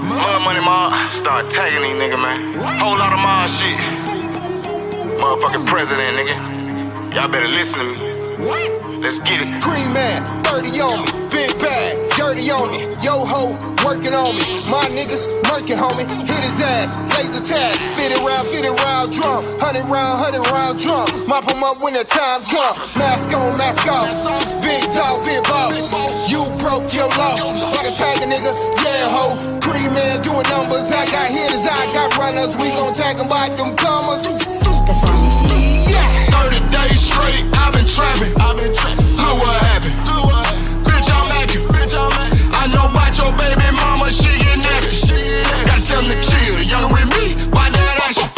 Mud money, ma. Start tagging these nigga, man. Whole lot of ma shit. Motherfucking president, nigga. Y'all better listen to me. Let's get it. Green man, 30 on me. Big bag, dirty on me. Yo ho, working on me. My niggas, murking homie. Hit his ass, laser tag. 50 round drum. 100 round drum. Mop him up when the time come. Mask on, mask off. Big dog, big boss. You broke your loss. Like a tag a nigga, yeah ho. Green man doing numbers. I got hitters, I got runners. We gon' tag them by them commas. Yeah. 30 days straight, I've been trapping. Look what happened. Bitch, I'm at you. I know about your baby mama, she get nasty. Gotta tell them to chill. Younger with me, why that action?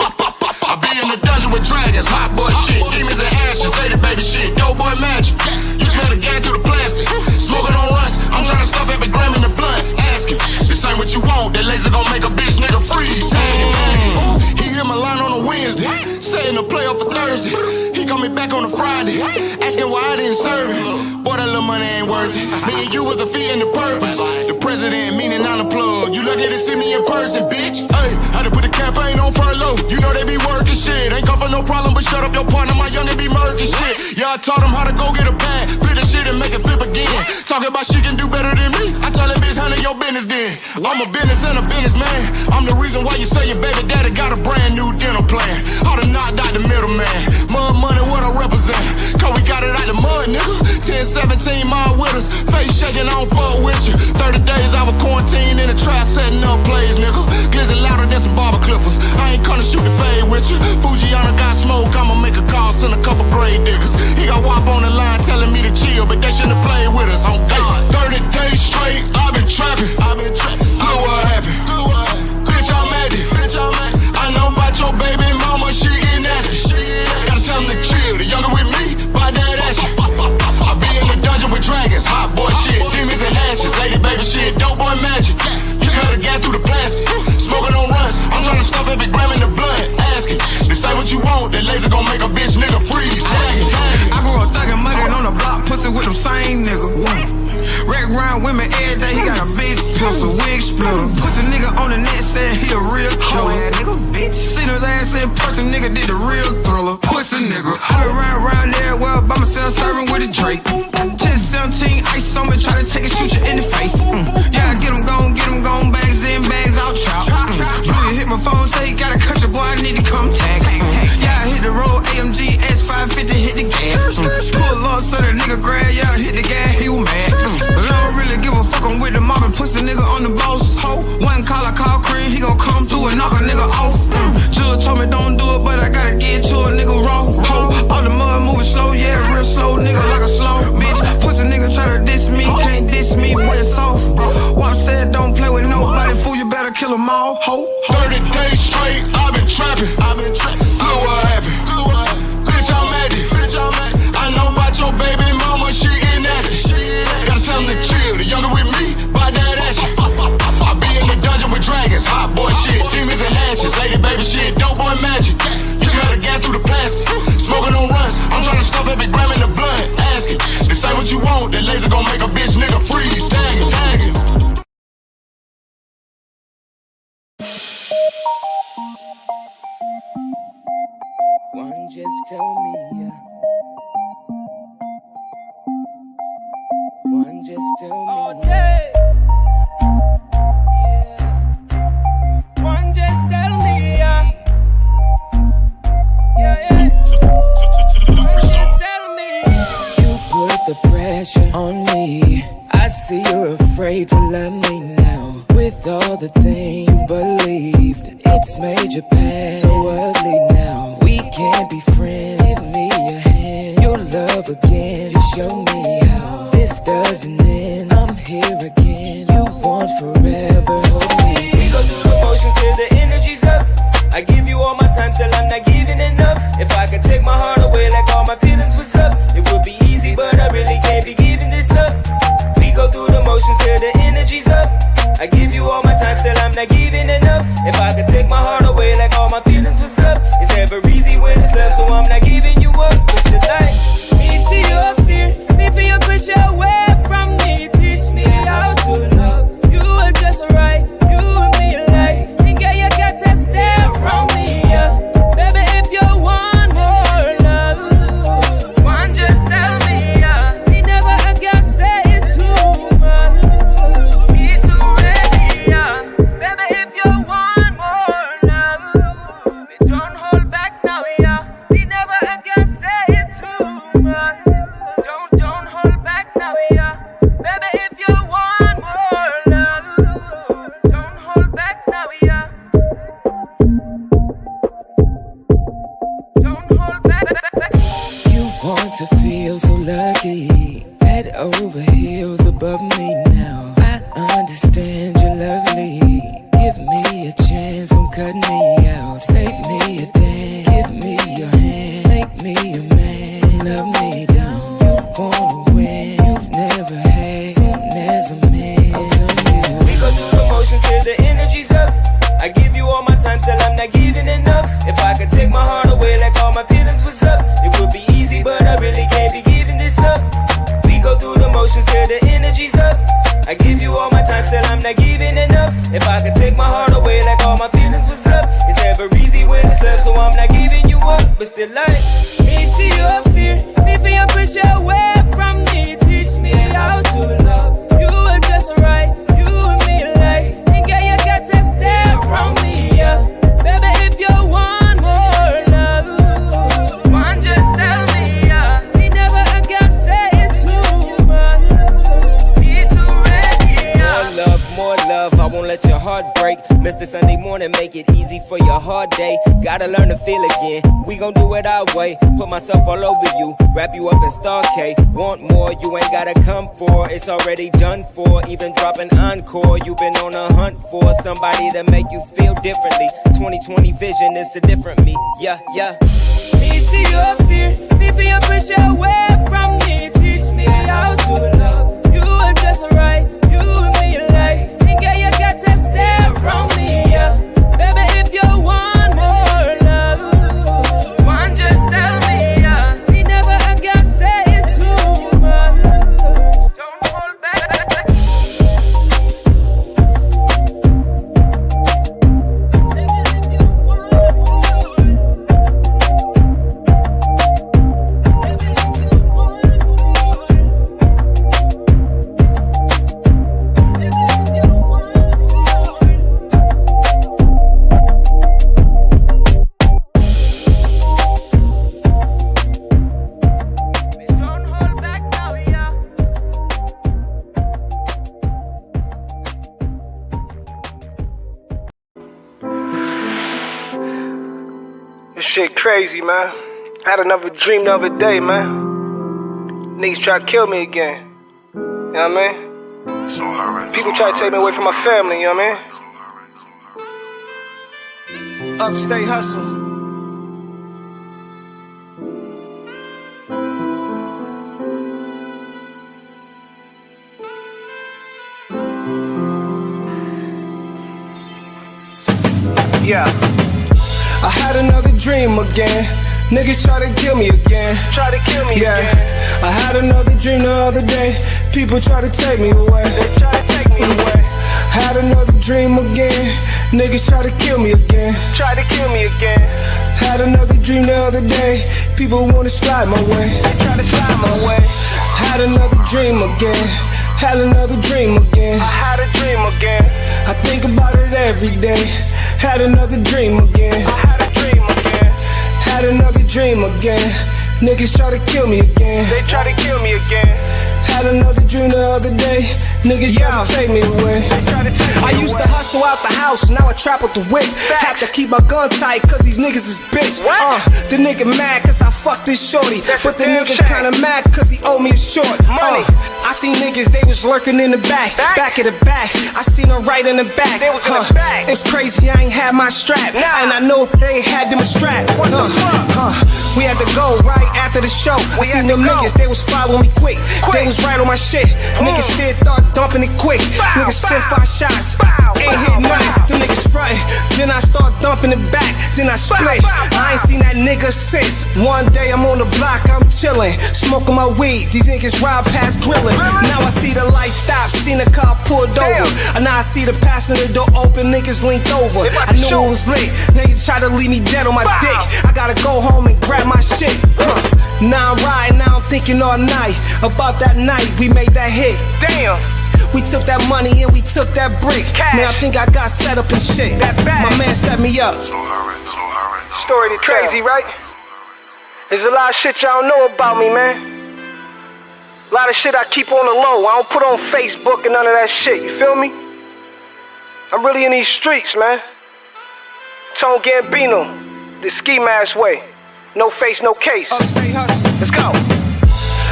I be in the dungeon with dragons, hot boy shit. Demons and ashes, say the baby shit. Dope boy magic. You smell the gas through the plastic. Smoking on runs, I'm trying to stuff every gram in the blunt. Asking, this ain't what you want. That laser gon' make a bitch nigga freeze. He hit my line on a Wednesday, saying to play up for Thursday. He coming back on a Friday, asking why I didn't serve him. Boy, that little money ain't worth it. Me and you was the fee and the purpose. The president, meaning I'm the plug. You lucky to see me in person, bitch. Hey, had to put the campaign on furlough. You know they be working shit. Ain't come for no problem, but shut up your partner. My youngin' be murking shit. Yeah, I taught him how to go get a pad, flip the shit and make it flip again. Talking about she can do better than me. I tell that bitch, handle your business then. I'm a business and a businessman. I'm the reason why you say your baby daddy got a brand new dental plan. All the knocked out the middleman. Mud money, what I represent. Cause we got it out the mud, nigga. 10-17 mile with us. Face shaking, I don't fuck with you. 30 days I was quarantined in the trap, setting up plays, nigga. Glizzy louder than some barber clippers. I ain't gonna shoot the fade with you. Fujiana got smoke, I'ma make a call, send a couple grave diggers. He got WAP on the line telling me to chill, but they shouldn't have played with us. On God. 30 days straight, I've been trapping. Look what happened. Bitch, I'm at it. I know about your baby mama, she get nasty. Gotta tell them to chill. The younger with me, by that action. I be in the dungeon with dragons, hot boy shit. Demons and ashes, lady baby shit, dope boy magic. You smell the gas through the plastic. Smoking on runs, I'm trying to stuff every gram in the blood. Asking, this ain't what you want. That laser gon' make a bitch nigga freeze. I grew up thugging, mugging on the block, pussy with them same niggas. Wreck round women every day, he got a big pistol, wig splitter. Pussy nigga on the net said he a real killer. Nigga, bitch. Seen his ass in person, nigga did the real thriller. Pussy nigga. I been round there, well, by myself serving with a Drake. 10-17, ice on me, try to take a shoot you in the face. Yeah, get him gone, bags in, bags out, chop. Julia hit my phone, say he got a country boy, I need to come tag. Yeah, I hit the road, AMG S550, hit the gas. Pull up, so the nigga grab, yeah, hit the gas, he was mad. But I don't really give a fuck, I'm with the mob and pussy nigga on the boss. Ho, one call, I call Cream, he gon' come through and knock a nigga off. Jill told me don't do it, but I gotta get to a nigga raw. Ho, all the mud moving slow, yeah, real slow, nigga. tell me, yeah. One just tell me. All day. Yeah. One just tell me, yeah. Yeah. One just tell me. You put the pressure on me. I see you're afraid to love me now. With all the things you believed, it's made your past so ugly now. We can't be friends. Give me your hand. Your love again. Just show me how this doesn't end. I'm here again. You want forever. Hold me. We go through the motions till the energy's up. I give you all my time till I'm not giving enough. If I could take my heart away like all my feelings was up, it would be easy, but I really can't be giving this up. We go through the motions till the energy's up. I give you all my time, still I'm not giving enough. If I could take my heart away like all my feelings was up, it's never easy when it's love, so I'm not giving you up. With the light, me see your fear, me feel you push away from me. Teach me how to love. You are just right, you and me alike. And girl, you got to stay around me, yeah. Baby, if you want more love, one just tell me, yeah. Me never again say it's too much. To feel so lucky, head over heels above me now. I understand you're lovely. Give me a chance, don't cut me out. Save me a dance, give me your hand. Make me a man, love me down. You wanna win, you've never had. Soon as I'm in, I'll tell you. We go through the motions till the energy's up. I give you all my time, still I'm not giving enough. If I could take my heart away like all my feelings was up, it would be easy, but I really can't be giving this up. We go through the motions till the energy's up. I give you all my time, still I'm not giving enough. If I could take my heart away like all my feelings was up, it's never easy when it's love, so I'm not giving you up. But still like, me see your fear, me feel you push away from me. Teach me how to love. You are just right, you and me alike. And girl, you got to stay around me, yeah. Baby, if you want more love, one just tell me, yeah. Me never again say it's too much. Me too ready, yeah. More love, I won't let your heart break. Mr. Sunday morning, make it easy for your hard day. Gotta learn to feel again, we gon' do it our way. Put myself all over you, wrap you up in Star K. Want more, you ain't gotta come for. It's already done for, even dropping encore. You've been on a hunt for somebody to make you feel differently. 2020 vision, it's a different me, yeah, yeah. Me see your fear, me feel you push away from me. Teach me how to love. You are just right, you and me alike. And girl, you got to stay around me, yeah. Baby, if you want more love, one just tell me, yeah. Me never again say it's too much. Don't hold back. Shit crazy, man. Had another dream the other day, man. Niggas try to kill me again. You know what I mean? People try to take me away from my family, you know what I mean? Upstate hustle. Yeah. I had another dream again. Niggas try to kill me again. Try to kill me yeah. again. I had another dream the other day. People try to take me away. They try to take me away. Had another dream again. Niggas try to kill me again. Try to kill me again. Had another dream the other day. people wanna slide my way. They try to slide my way. Had another dream again. Had another dream again. I had a dream again. I think about it every day. Had another dream again. I had a dream again. Had another dream again. Niggas try to kill me again. They try to kill me again. Had another dream the other day. Niggas try to take me away. I used to hustle out the house, now I trap with the whip. Have to keep my gun tight, cause these niggas is bitch. The nigga mad cause I fucked this shorty. But the nigga kinda mad cause he owed me a short. Money. I seen niggas, they was lurking in the back. Back of the back. I seen them right in the back. It's crazy, I ain't had my strap. And I know they had them a strap. We had to go right after the show. I seen them niggas, they was following me quick. They was right on my shit. Niggas still thought dumping it quick. Niggas sent 5 shots. Ain't hit nothing. The niggas frontin'. Then I start dumping it back. Then I split. I ain't seen that nigga since. One day I'm on the block, I'm chillin'. Smoking my weed. These niggas ride past grillin'. Now I see the light stop. Seen the car pulled over. And now I see the passenger door open. Niggas leaned over. I knew it was lit. Niggas try to leave me dead on my dick. I gotta go home and grab my shit. Now I'm riding. Now I'm thinking all night about that night we made that hit. Damn. We took that money and we took that brick. Cash. Man, I think I got set up and shit. My man set me up. Story crazy, right? There's a lot of shit y'all don't know about me, man. A lot of shit I keep on the low. I don't put on Facebook and none of that shit. You feel me? I'm really in these streets, man. Tone Gambino, the ski mask way. No face, no case. Let's go.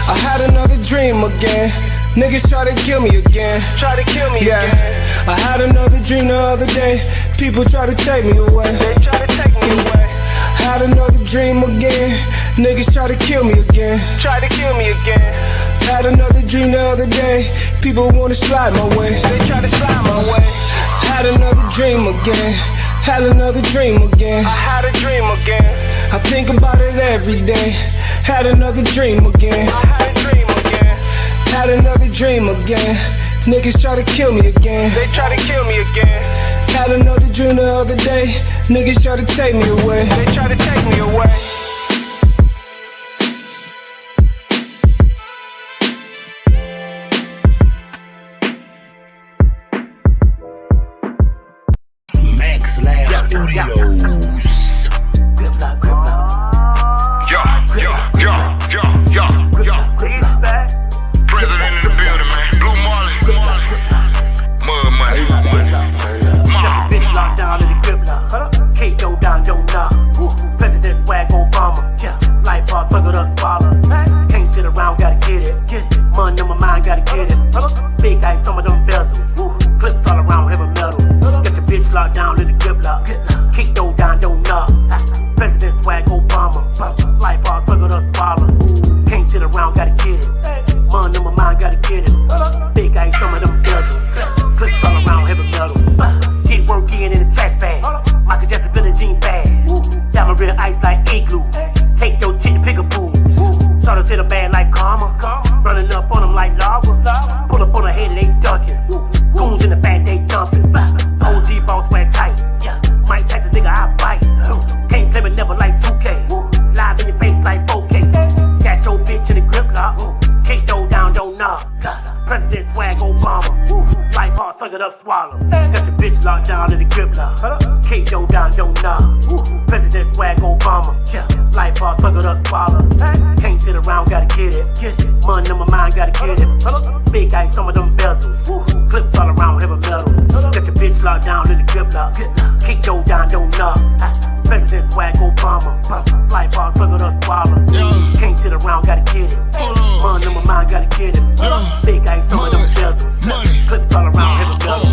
I had another dream again. Niggas try to kill me again. Try to kill me again. I had another dream the other day. People try to take me away. They try to take me away. Had another dream again. Niggas try to kill me again. Try to kill me again. Had another dream the other day. People wanna slide my way. They try to slide my way. Had another dream again. Had another dream again. I had a dream again. I think about it every day. Had another dream again. I had a dream again. Had another dream again. Niggas try to kill me again. They try to kill me again. Had another dream the other day. Niggas try to take me away. They try to take me away. Max Lab Studios. President in the building, man. Blue Marley. Mud money. Mom. Bitch locked down in the crib now. K.O. down, don't knock. President swag Obama. Life hard, suck it up, swallow. Can't sit around, gotta get it. Money on my mind, gotta get it. Big guys, some of them bezels. Clips all around, heavy metal. Get your bitch locked down in the crib now. K.O. down, don't knock. President swag Obama. Life hard, suck it up, swallow. Can't sit around, gotta get it. Money on my mind, gotta get it. Big guys, some of them bezels. Clips all around, heavy metal. Get work in the trash bag. Michael Jackson, Billie Jean bag. Diamond real ice like igloo. Take your chick to pick a boo. Started to the bag like karma. Running up on them like lava. Pull up on the head and they ducking. Goons in the back, they jumping. OG boss wear tight. Mike Tyson, nigga, I bite. Can't play me never like 2K. Live in your face like 4K. Got your bitch in the grip lock. K.O. down, don't knock. President swag Obama. Life hard, suck it up, swallow. Got your bitch locked down in the grip lock. K.O. down, don't knock. President swag Obama. Life hard, suck it up, swallow. Can't sit around, gotta get it. Money on my mind, gotta get it. Big guys, some of them bezels. Clips all around, heavy metal. Got your bitch locked down in the grip lock. K.O. down, don't knock. President swag Obama. Life hard, suck it up, swallow. Can't sit around, gotta get it. Money on my mind, gotta get it. Big guys, some of them bezels. Clips all around, heavy metal.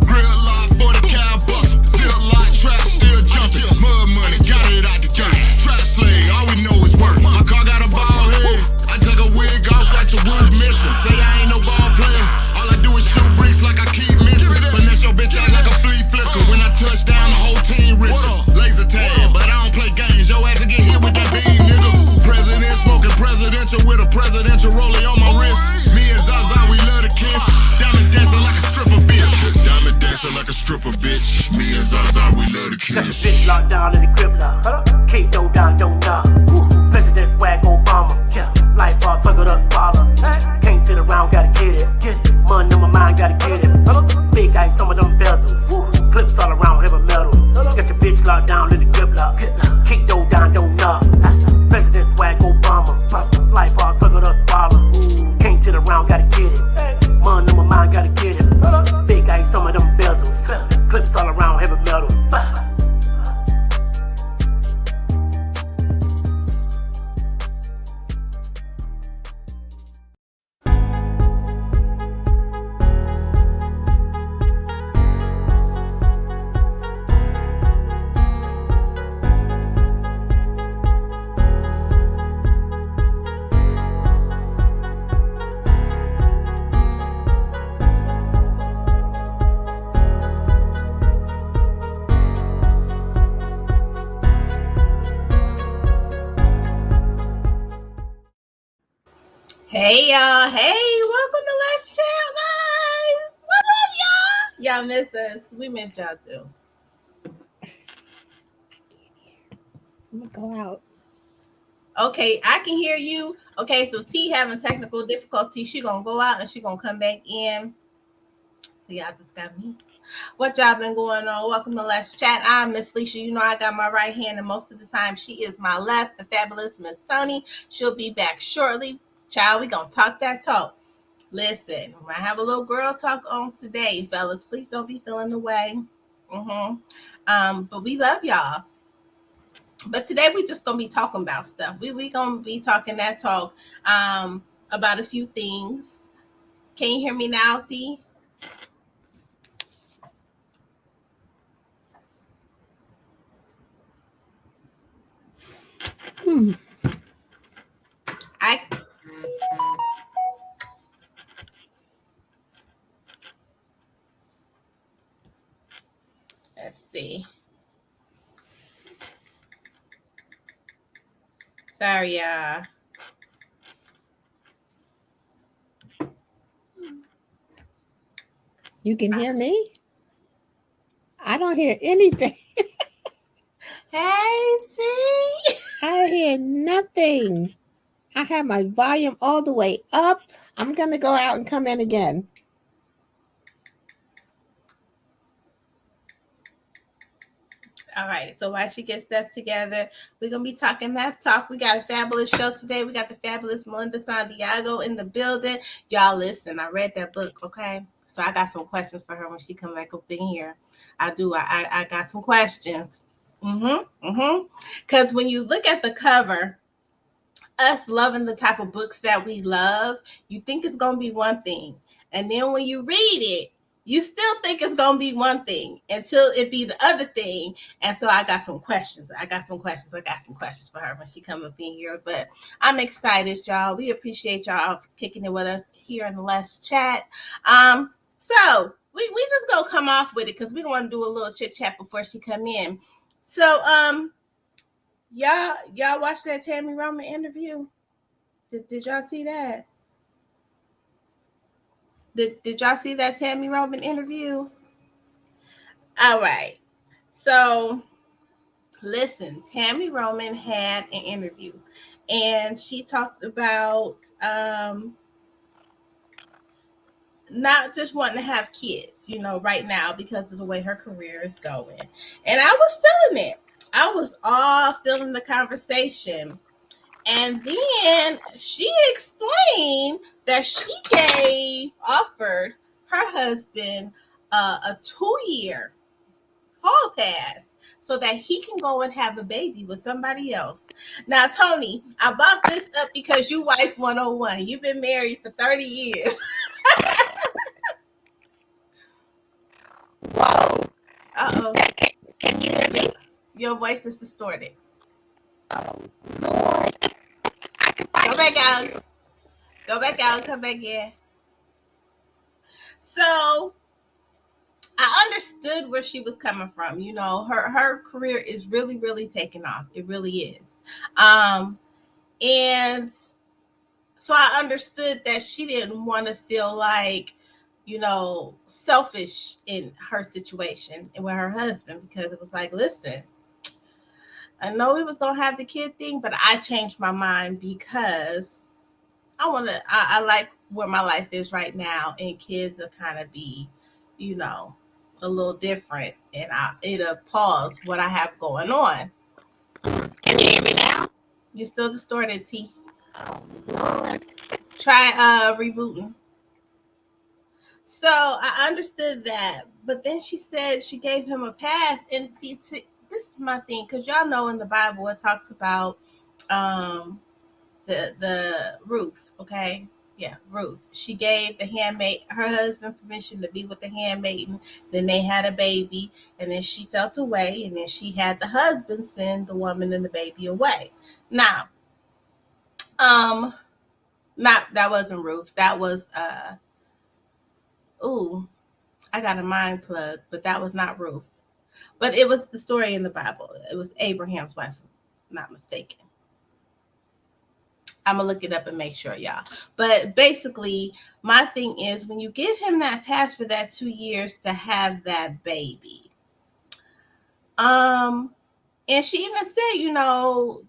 Real life for the cow bust. Still like trap, still jumping. Mud money, got it out the dirt. Trap slave, all we know is work. My car got a ball head. I took a wig off, that's the word missing. Say I ain't no ball player. All I do is shoot bricks like I keep missing. Finesse your bitch out like a flea flicker. When I touch down, the whole team richer. Laser tag, but I don't play games. Your ass will get hit with that beam, nigga. President smoking presidential with a presidential rollie on my wrist. Me and Zaza, we love to kiss. Diamond dancing like a stripper bitch. Diamond dancing like a stripper bitch. Me and Zaza, we love to Got your kiss. bitch locked down in the crib now. K.O. down, don't knock. President Can't sit around, gotta get it. Money on my mind, gotta get it. Big ice, some of them bezels. Clips all around, heavy metal. Got your bitch locked down in the grip lock. Kick door down, don't knock. President swag, Obama. Life all sucker, us baller. Can't sit around, gotta get it. Money on my mind, gotta get it. Big ice, some of them bezels. Clips all around, heavy metal. Hey y'all, hey, welcome to Let's Chat Live. What up, y'all? Y'all missed us. We missed y'all too. I'm gonna go out. Okay, I can hear you. Okay, so T having technical difficulty. She gonna go out and she gonna come back in. So y'all just got me. What y'all been going on? Welcome to Let's Chat. I'm Miss Lissha. You know I got my right hand, and most of the time she is my left. The fabulous Miss Toni. She'll be back shortly. Child, we gonna talk that talk. Listen, I have a little girl talk on today, fellas. Please don't be feeling the way. But we love y'all. But today we just gonna be talking about stuff. We gonna be talking that talk about a few things. Can you hear me now, T? Let's see. Sorry, y'all. You can hear me? I don't hear anything. Hey, T. I hear nothing. I have my volume all the way up. I'm going to go out and come in again. All right, so while she gets that together, we're going to be talking that talk. We got a fabulous show today. We got the fabulous Melinda Santiago in the building. Y'all listen, I read that book, okay? So I got some questions for her when she come back up in here. I do. I got some questions. Because when you look at the cover, us loving the type of books that we love, you think it's going to be one thing. And then when you read it, you still think it's going to be one thing until it be the other thing. And so I got some questions. I got some questions for her when she come up in here. But I'm excited, y'all. We appreciate y'all for kicking it with us here in the Let's Chat. So we just going to come off with it because we want to do a little chit chat before she come in. So, y'all watched that Tammy Roman interview? Did y'all see that? Did y'all see that Tammy Roman interview? All right. So listen, Tammy Roman had an interview and she talked about not just wanting to have kids, right now because of the way her career is going. And I was feeling it. I was all feeling the conversation. And then she explained that she offered her husband a 2-year hall pass so that he can go and have a baby with somebody else. Now, Toni, I brought this up because you wife 101. You've been married for 30 years. Whoa. Uh-oh. Can you hear me? Your voice is distorted. Oh, Lord. Go back out. Go back out. Come back in. So I understood where she was coming from. Her career is really, really taking off. It really is. And so I understood that she didn't want to feel like, selfish in her situation and with her husband, because it was like, listen, I know we was going to have the kid thing, but I changed my mind because I like where my life is right now, and kids will kind of be, you know, a little different, and it'll pause what I have going on. Can you hear me now? You're still distorted, T. Oh, Lord. Try rebooting. So I understood that, but then she said she gave him a pass, and see, this is my thing, because y'all know in the Bible it talks about um the Ruth, okay? Yeah, Ruth. She gave the handmaid her husband permission to be with the handmaiden. Then they had a baby, and then she felt away, and then she had the husband send the woman and the baby away. Now, um, not that wasn't Ruth. That was ooh, I got a mind plug, but that was not Ruth. But it was the story in the Bible. It was Abraham's wife, if I'm not mistaken. I'm gonna look it up and make sure, y'all. But basically, my thing is when you give him that pass for that 2 years to have that baby, and she even said,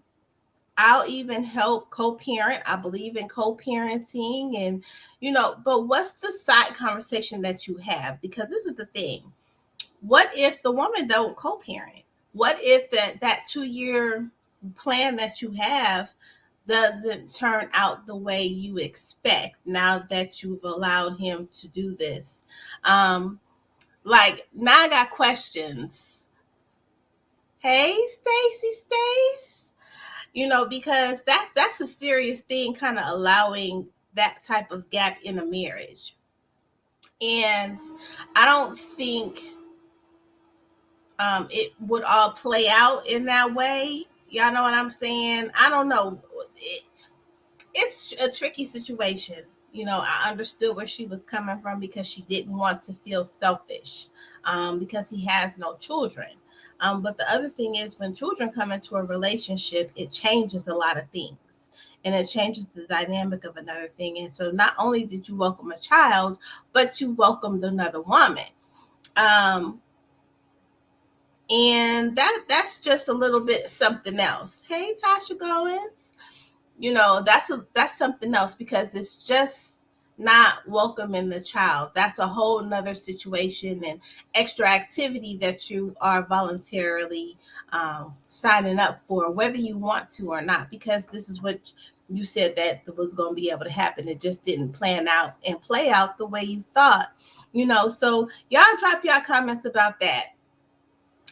I'll even help co-parent. I believe in co-parenting, and but what's the side conversation that you have? Because this is the thing. What if the woman don't co-parent? What if that 2 year plan that you have doesn't turn out the way you expect now that you've allowed him to do this? Like, now I got questions. Hey, Stacy, because that's a serious thing, kind of allowing that type of gap in a marriage. And I don't think it would all play out in that way. Y'all know what I'm saying? I don't know. It's a tricky situation. I understood where she was coming from because she didn't want to feel selfish, because he has no children. But the other thing is, when children come into a relationship, it changes a lot of things. And it changes the dynamic of another thing. And so not only did you welcome a child, but you welcomed another woman. And that's just a little bit something else. Hey, Tasha Goins. That's something else, because it's just not welcoming the child. That's a whole nother situation and extra activity that you are voluntarily signing up for, whether you want to or not, because this is what you said that was going to be able to happen. It just didn't plan out and play out the way you thought. So y'all drop y'all comments about that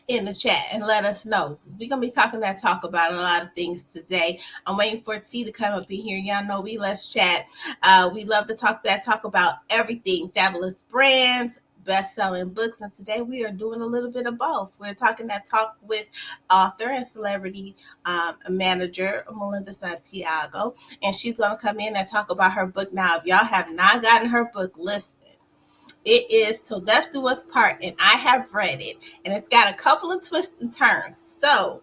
in the chat and let us know. We're going to be talk about a lot of things today. I'm waiting for T to come up in here. Y'all know we Let's Chat. We love to talk about everything, fabulous brands, best-selling books, and today we are doing a little bit of both. We're talk with author and celebrity manager Melinda Santiago, and she's going to come in and talk about her book. Now, if y'all have not gotten her book, listen. It is Till Death Do Us Part, and I have read it, and it's got a couple of twists and turns. So,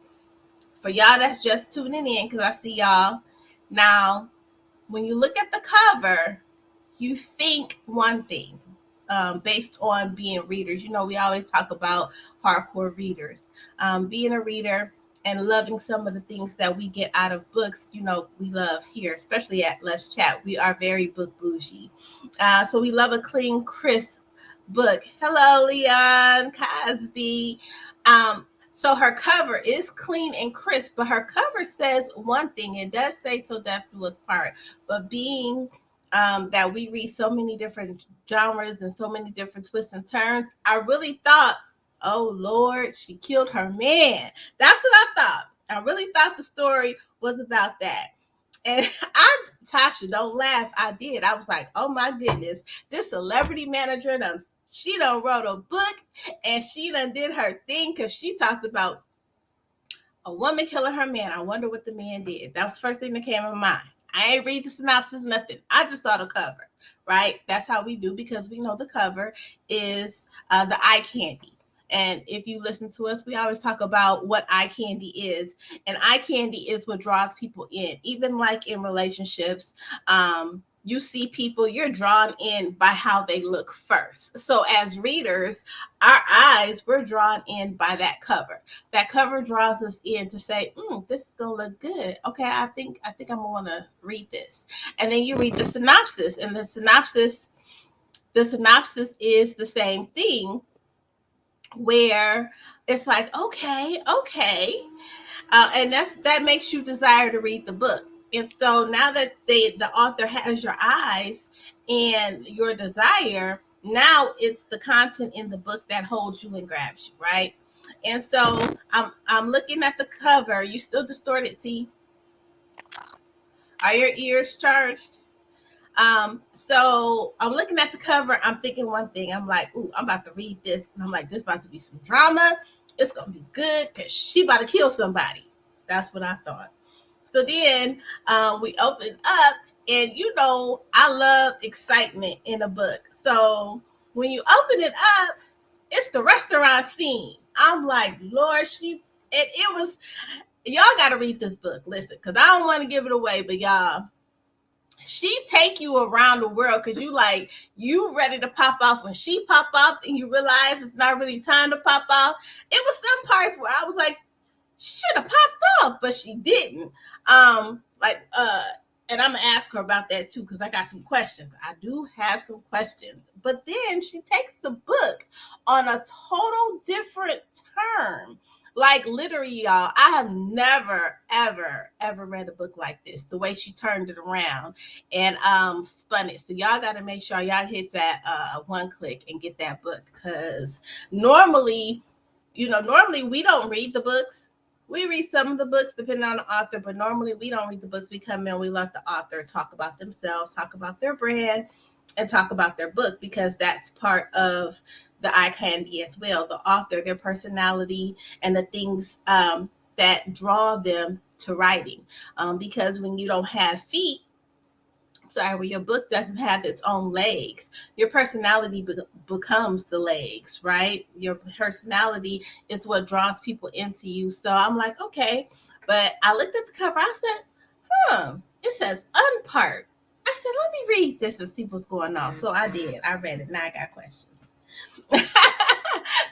for y'all that's just tuning in, because I see y'all now, when you look at the cover, you think one thing, based on being readers. We always talk about hardcore readers. Being a reader and loving some of the things that we get out of books, we love here, especially at Let's Chat. We are very book bougie. So we love a clean, crisp book. Hello, Leon Cosby. So her cover is clean and crisp, but her cover says one thing. It does say Till Death Do Us Part, but being that we read so many different genres and so many different twists and turns, I really thought, oh Lord, she killed her man. That's what I thought. I really thought the story was about that. And Tasha, don't laugh. I did. I was like, oh my goodness, this celebrity manager she done wrote a book and she done did her thing, because she talked about a woman killing her man. I wonder what the man did. That was the first thing that came to my mind. I ain't read the synopsis, nothing. I just saw the cover, right? That's how we do, because we know the cover is the eye candy. And if you listen to us, we always talk about what eye candy is. And eye candy is what draws people in. Even like in relationships, you see people, you're drawn in by how they look first. So as readers, our eyes, we're drawn in by that cover. That cover draws us in to say, this is gonna look good. Okay, I think I'm gonna want to read this. And then you read the synopsis, and the synopsis is the same thing, where it's like, okay, and that makes you desire to read the book. And so now that the author has your eyes and your desire, now it's the content in the book that holds you and grabs you, right? And so I'm looking at the cover. You still distorted, T? Are your ears charged? So I'm looking at the cover. I'm thinking one thing. I'm like, ooh, I'm about to read this. And I'm like, this about to be some drama. It's going to be good because she about to kill somebody. That's what I thought. So then we opened up, and I love excitement in a book. So when you open it up, it's the restaurant scene. I'm like, Lord, y'all got to read this book. Listen, because I don't want to give it away, but y'all, she take you around the world because you ready to pop off. When she pop off and you realize it's not really time to pop off. It was some parts where I was like, she should have popped off, but she didn't. And I'm gonna ask her about that too, because I got some questions. I do have some questions. But then she takes the book on a total different turn. Like literally, y'all, I have never, ever, ever read a book like this. The way she turned it around and spun it. So y'all got to make sure y'all hit that one click and get that book, because normally we don't read the books. We read some of the books depending on the author, but normally we don't read the books. We come in, we let the author talk about themselves, talk about their brand, and talk about their book, because that's part of the eye candy as well. The author, their personality, and the things that draw them to writing. Because when you don't have feet, when your book doesn't have its own legs, your personality becomes the legs, right? Your personality is what draws people into you. So I'm like, okay. But I looked at the cover. I said, it says unpart. I said, let me read this and see what's going on. So I did. I read it. Now I got questions.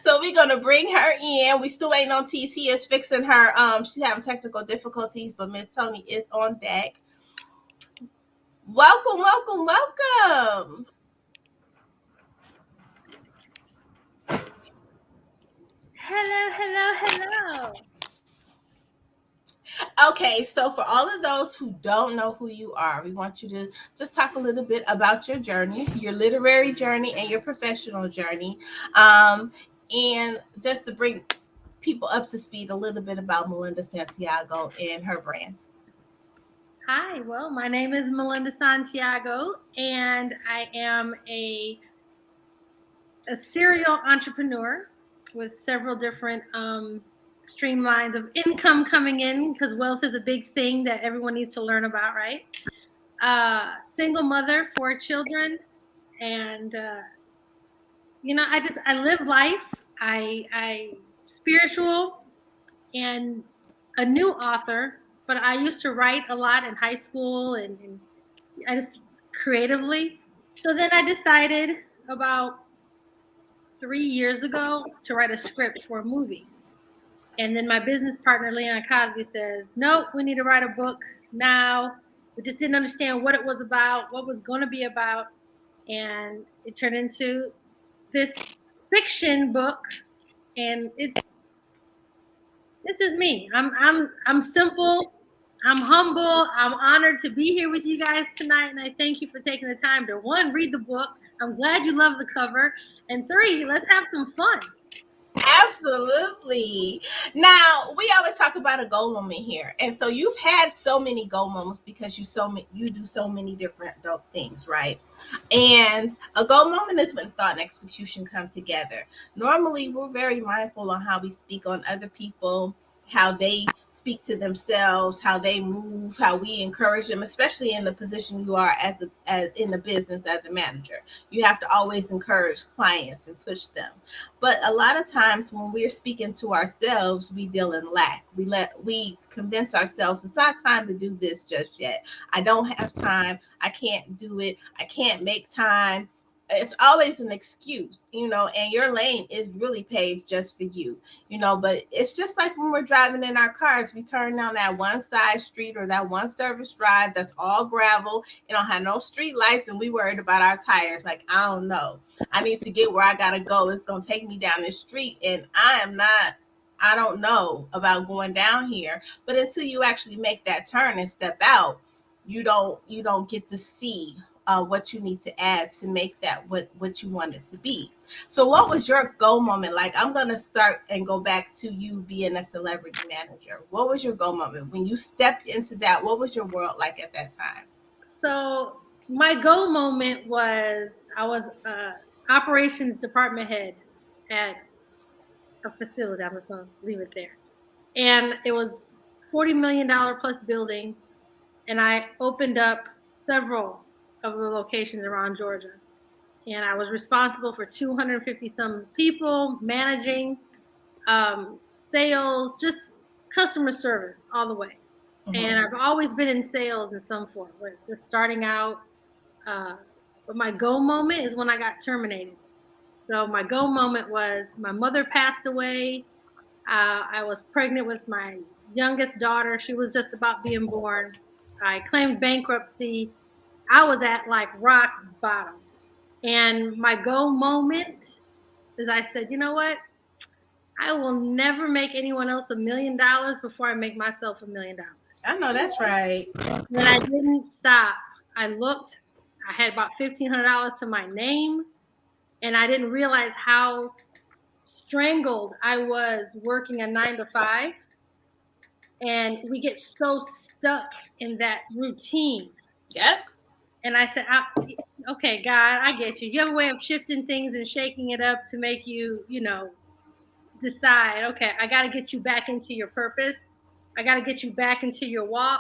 So we're gonna bring her in. We still waiting on TC is fixing her. She's having technical difficulties, but Miss Toni is on deck. Welcome. Hello. Okay, so for all of those who don't know who you are, we want you to just talk a little bit about your journey, your literary journey, and your professional journey, and just to bring people up to speed a little bit about Melinda Santiago and her brand. Hi, well, my name is Melinda Santiago, and I am a serial entrepreneur with several different streamlines of income coming in, because wealth is a big thing that everyone needs to learn about, right? Single mother, 4 children, and I live life. I spiritual and a new author, but I used to write a lot in high school and I just creatively. So then I decided about 3 years ago to write a script for a movie. And then my business partner, Leon Cosby, says, nope, we need to write a book now. We just didn't understand what it was about, what was going to be about. And it turned into this fiction book. And this is me. I'm simple. I'm humble. I'm honored to be here with you guys tonight. And I thank you for taking the time to, 1, read the book. I'm glad you love the cover. And 3, let's have some fun. Absolutely. Now, we always talk about a goal moment here. And so you've had so many goal moments because you do so many different dope things, right? And a goal moment is when thought and execution come together. Normally, we're very mindful on how we speak on other people how they speak to themselves, how they move, how we encourage them, especially in the position you are as in the business as a manager. You have to always encourage clients and push them. But a lot of times when we're speaking to ourselves, we deal in lack. We convince ourselves it's not time to do this just yet. I don't have time. I can't do it. I can't make time. It's always an excuse, and your lane is really paved just for you, but it's just like when we're driving in our cars, we turn down that one side street or that one service drive that's all gravel, it don't have no street lights, and we worried about our tires. Like, I don't know, I need to get where I gotta go, it's gonna take me down this street, and I don't know about going down here. But until you actually make that turn and step out, you don't get to see what you need to add to make that what you want it to be. So what was your go moment like? I'm going to start and go back to you being a celebrity manager. What was your go moment when you stepped into that? What was your world like at that time? So my go moment was I was operations department head at a facility. I'm just going to leave it there. And it was $40 million plus building. And I opened up several of the locations around Georgia. And I was responsible for 250 some people, managing, sales, just customer service all the way. Mm-hmm. And I've always been in sales in some form, just starting out. But my go moment is when I got terminated. So my go moment was my mother passed away. I was pregnant with my youngest daughter. She was just about being born. I claimed bankruptcy. I was at like rock bottom. And my go moment is I said, you know what? I will never make anyone else $1 million before I make myself $1 million. I know that's right. And I didn't stop. I looked. I had about $1,500 to my name. And I didn't realize how strangled I was working a 9 to 5. And we get so stuck in that routine. Yep. And I said, okay, God, I get you. You have a way of shifting things and shaking it up to make you, decide, okay, I got to get you back into your purpose. I got to get you back into your walk.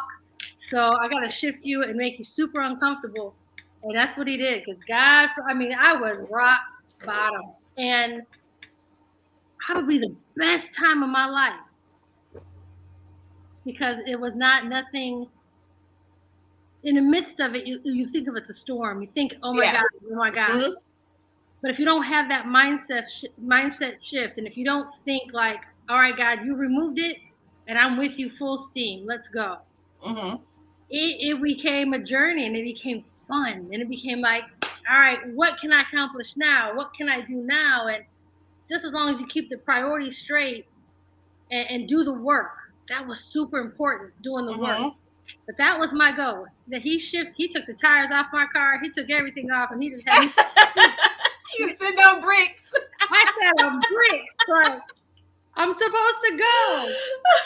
So I got to shift you and make you super uncomfortable. And that's what he did. Because God, I was rock bottom. And probably the best time of my life. Because it was nothing. In the midst of it, you think of it's a storm. You think, oh my God. Mm-hmm. But if you don't have that mindset shift, and if you don't think like, all right, God, you removed it, and I'm with you full steam. Let's go. Mm-hmm. It became a journey, and it became fun, and it became like, all right, what can I accomplish now? What can I do now? And just as long as you keep the priorities straight and do the work, that was super important. Doing the work. But that was my goal. That he took the tires off my car. He took everything off, and he just had me. You said no bricks. I said on bricks. Like, I'm supposed to go.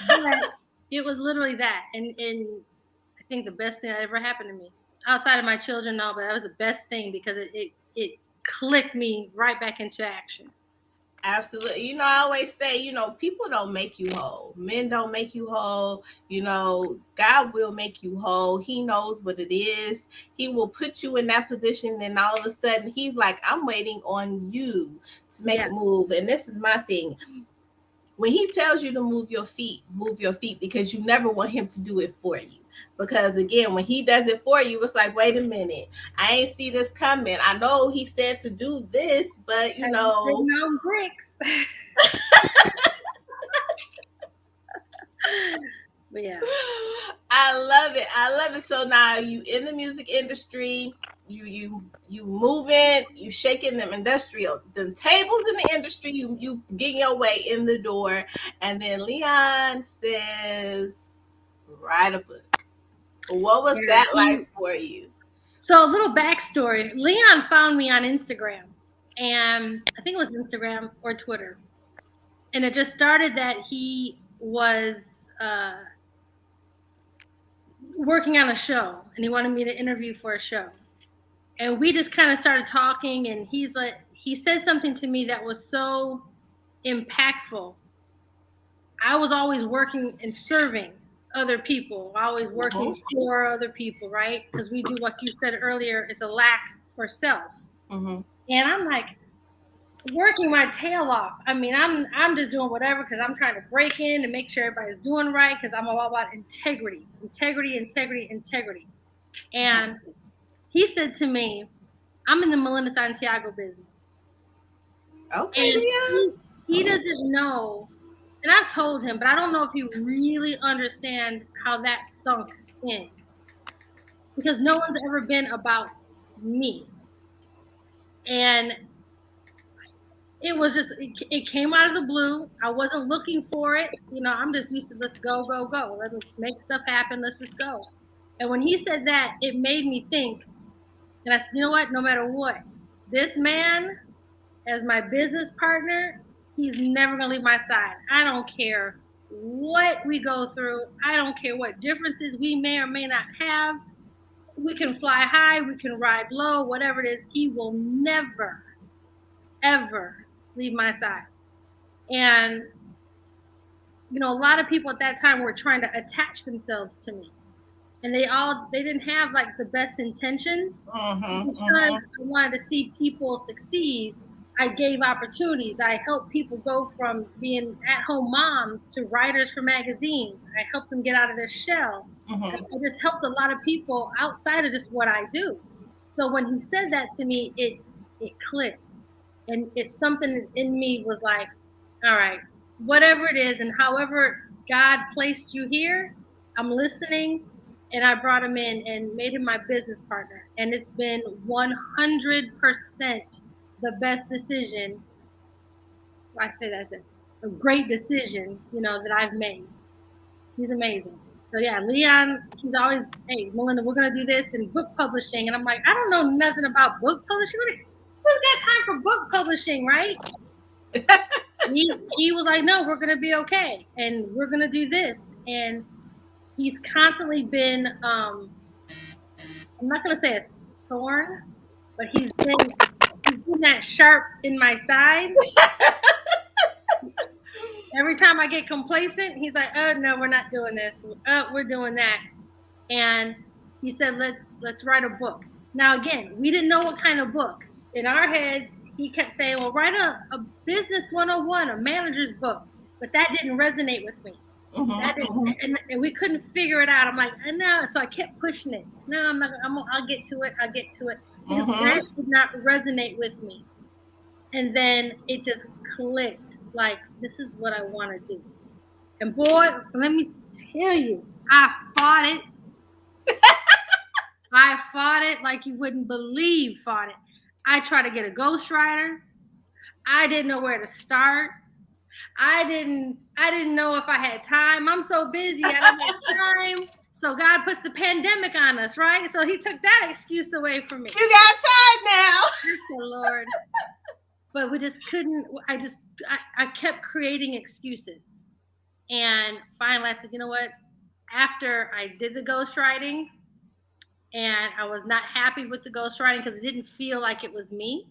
But it was literally that. And I think the best thing that ever happened to me, outside of my children, no, but that was the best thing because it clicked me right back into action. Absolutely. I always say, people don't make you whole. Men don't make you whole. God will make you whole. He knows what it is. He will put you in that position. And all of a sudden he's like, I'm waiting on you to make a move. And this is my thing. When he tells you to move your feet, because you never want him to do it for you. Because again, when he does it for you, it's like, wait a minute, I ain't see this coming. I know he said to do this, but on bricks. But yeah, I love it. So now you in the music industry, you moving, you shaking them tables in the industry. You getting your way in the door, and then Leon says, write a book. What was that like for you? So a little backstory. Leon found me on Instagram, and I think it was Instagram or Twitter. And it just started that he was working on a show, and he wanted me to interview for a show. And we just kind of started talking, and he said something to me that was so impactful I was always working and serving other people, always working for other people, right? Because we do what you said earlier, it's a lack for self. And I'm like working my tail off. I mean, I'm just doing whatever because I'm trying to break in and make sure everybody's doing right because I'm all about integrity. And he said to me, I'm in the Melinda Santiago business. Okay, and he doesn't know, and I've told him, but I don't know if he really understands how that sunk in. Because no one's ever been about me. And it was just, it came out of the blue. I wasn't looking for it. You know, I'm just used to let's go. Let's make stuff happen. Let's just go. And when he said that, it made me think, and I said, you know what, no matter what, this man as my business partner, he's never going to leave my side. I don't care what we go through. I don't care what differences we may or may not have. We can fly high, we can ride low, whatever it is. He will never, ever leave my side. And, you know, a lot of people at that time were trying to attach themselves to me. And they didn't have like the best intentions. Because I wanted to see people succeed. I gave opportunities. I helped people go from being at-home moms to writers for magazines. I helped them get out of their shell. I just helped a lot of people outside of just what I do. So when he said that to me, it clicked. And it's something in me was like, all right, whatever it is and however God placed you here, I'm listening. And I brought him in and made him my business partner. And it's been 100% the best decision. I say that's a great decision, you know, that I've made. He's amazing. So yeah, Leon, he's always, hey, Melinda, we're going to do this in book publishing. And I'm like, I don't know nothing about book publishing. Who's got time for book publishing, right? He was like, no, we're going to be okay. And we're going to do this. And he's constantly been, I'm not going to say a thorn, but he's been that sharp in my side. Every time I get complacent, he's like, oh, no, we're not doing this. Oh, we're doing that. And he said, let's write a book. Now, again, we didn't know what kind of book. In our head, he kept saying, well, write a business 101, a manager's book. But that didn't resonate with me. And we couldn't figure it out. I'm like, I know. So I kept pushing it. No, I'm not. I'll get to it. Because that did not resonate with me. And then it just clicked. Like, this is what I want to do. And boy, let me tell you, I fought it. I fought it like you wouldn't believe. Fought it. I tried to get a ghostwriter. I didn't know where to start. I didn't know if I had time. I'm so busy, I don't have time. So God puts the pandemic on us, right? So he took that excuse away from me. You got time now. Thank the Lord. But we just couldn't, I kept creating excuses. And finally I said, you know what? After I did the ghostwriting and I was not happy with the ghostwriting because it didn't feel like it was me.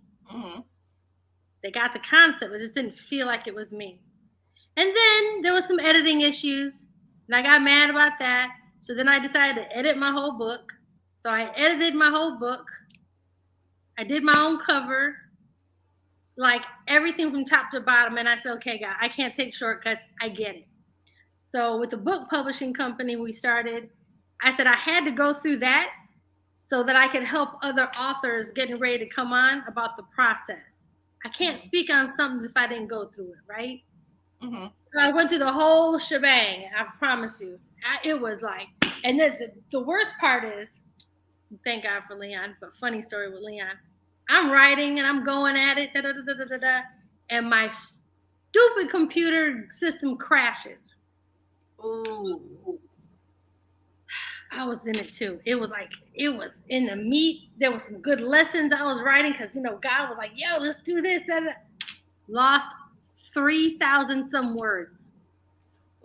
They got the concept, but it just didn't feel like it was me. And then there was some editing issues, and I got mad about that. So then I decided to edit my whole book. So I edited my whole book. I did my own cover, like everything from top to bottom. And I said, okay, God, I can't take shortcuts. I get it. So with the book publishing company we started, I said I had to go through that so that I could help other authors getting ready to come on about the process. I can't speak on something if I didn't go through it, right? So I went through the whole shebang. I promise you. It was like, and then the worst part is, thank God for Leon, but funny story with Leon. I'm writing and I'm going at it, and my stupid computer system crashes. Ooh. I was in it too. It was in the meat. There was some good lessons I was writing because, you know, God was like, yo, let's do this. Lost 3,000 some words.